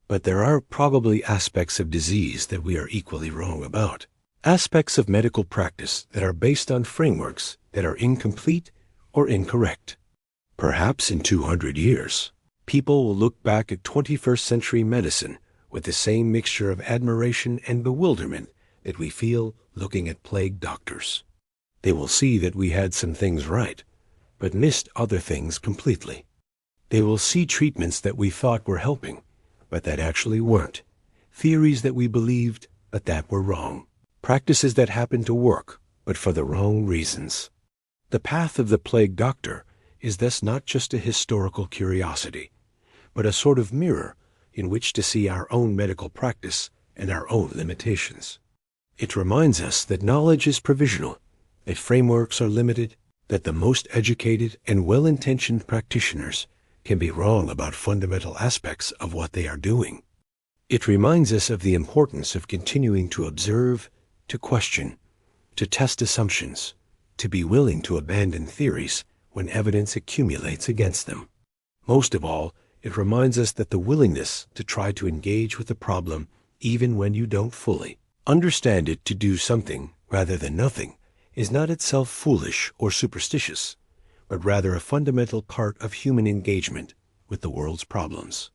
[SPEAKER 1] But there are probably aspects of disease that we are equally wrong about. Aspects of medical practice that are based on frameworks that are incomplete or incorrect. Perhaps in 200 years, people will look back at 21st century medicine with the same mixture of admiration and bewilderment that we feel looking at plague doctors. They will see that we had some things right, but missed other things completely. They will see treatments that we thought were helping, but that actually weren't. Theories that we believed, but that were wrong. Practices that happened to work, but for the wrong reasons. The path of the plague doctor is thus not just a historical curiosity, but a sort of mirror in which to see our own medical practice and our own limitations. It reminds us that knowledge is provisional, that frameworks are limited, that the most educated and well-intentioned practitioners can be wrong about fundamental aspects of what they are doing. It reminds us of the importance of continuing to observe, to question, to test assumptions, to be willing to abandon theories when evidence accumulates against them. Most of all, it reminds us that the willingness to try to engage with the problem even when you don't fully understand it to do something rather than nothing is not itself foolish or superstitious, but rather a fundamental part of human engagement with the world's problems.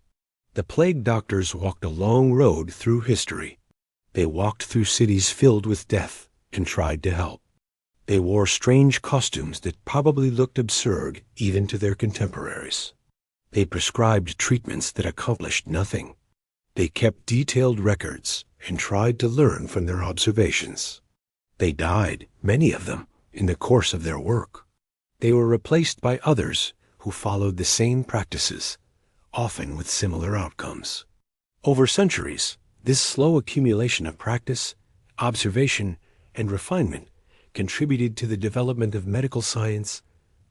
[SPEAKER 1] The plague doctors walked a long road through history. They walked through cities filled with death and tried to help. They wore strange costumes that probably looked absurd even to their contemporaries. They prescribed treatments that accomplished nothing. They kept detailed records and tried to learn from their observations. They died, many of them, in the course of their work. They were replaced by others who followed the same practices, often with similar outcomes. Over centuries, this slow accumulation of practice, observation, and refinement contributed to the development of medical science,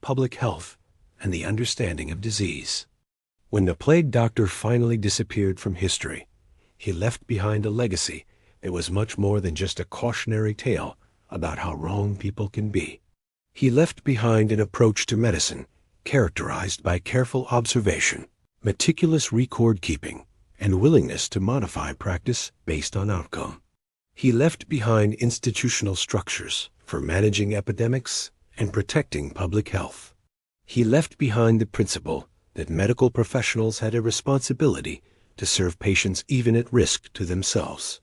[SPEAKER 1] public health, and the understanding of disease. When the plague doctor finally disappeared from history, he left behind a legacy that was much more than just a cautionary tale about how wrong people can be. He left behind an approach to medicine characterized by careful observation, meticulous record-keeping, and willingness to modify practice based on outcome. He left behind institutional structures for managing epidemics and protecting public health. He left behind the principle that medical professionals had a responsibility to serve patients even at risk to themselves.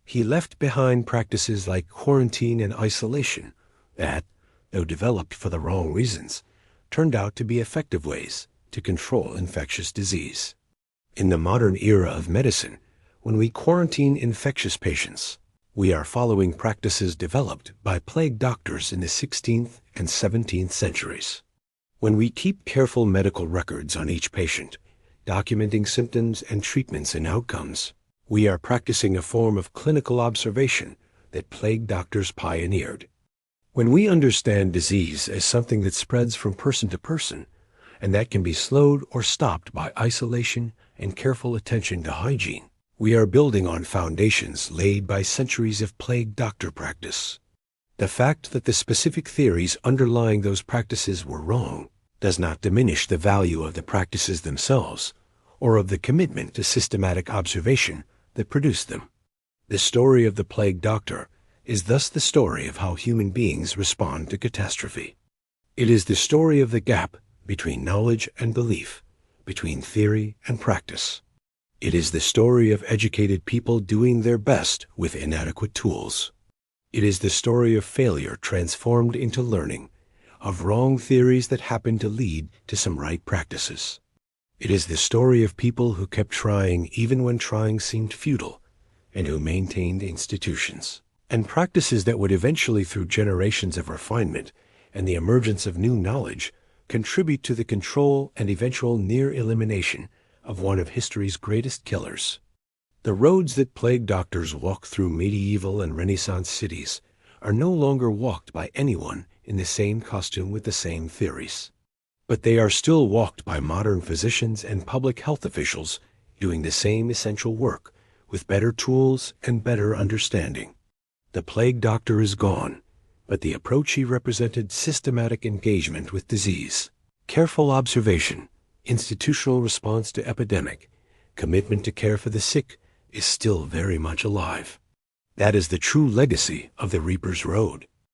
[SPEAKER 1] He left behind practices like quarantine and isolation that, though developed for the wrong reasons, turned out to be effective ways to control infectious disease. In the modern era of medicine, when we quarantine infectious patients, we are following practices developed by plague doctors in the 16th and 17th centuries. When we keep careful medical records on each patient, documenting symptoms and treatments and outcomes, we are practicing a form of clinical observation that plague doctors pioneered. When we understand disease as something that spreads from person to person, and that can be slowed or stopped by isolation and careful attention to hygiene, we are building on foundations laid by centuries of plague doctor practice. The fact that the specific theories underlying those practices were wrong does not diminish the value of the practices themselves or of the commitment to systematic observation that produced them. The story of the plague doctor is thus the story of how human beings respond to catastrophe. It is the story of the gap between knowledge and belief, between theory and practice. It is the story of educated people doing their best with inadequate tools. It is the story of failure transformed into learning, of wrong theories that happen to lead to some right practices. It is the story of people who kept trying even when trying seemed futile, and who maintained institutions and practices that would eventually, through generations of refinement and the emergence of new knowledge, contribute to the control and eventual near elimination of one of history's greatest killers. The roads that plague doctors walk through medieval and Renaissance cities are no longer walked by anyone in the same costume with the same theories. But they are still walked by modern physicians and public health officials doing the same essential work with better tools and better understanding. The plague doctor is gone, but the approach he represented, systematic engagement with disease, careful observation, institutional response to epidemic, commitment to care for the sick, is still very much alive. That is the true legacy of the Reaper's Road.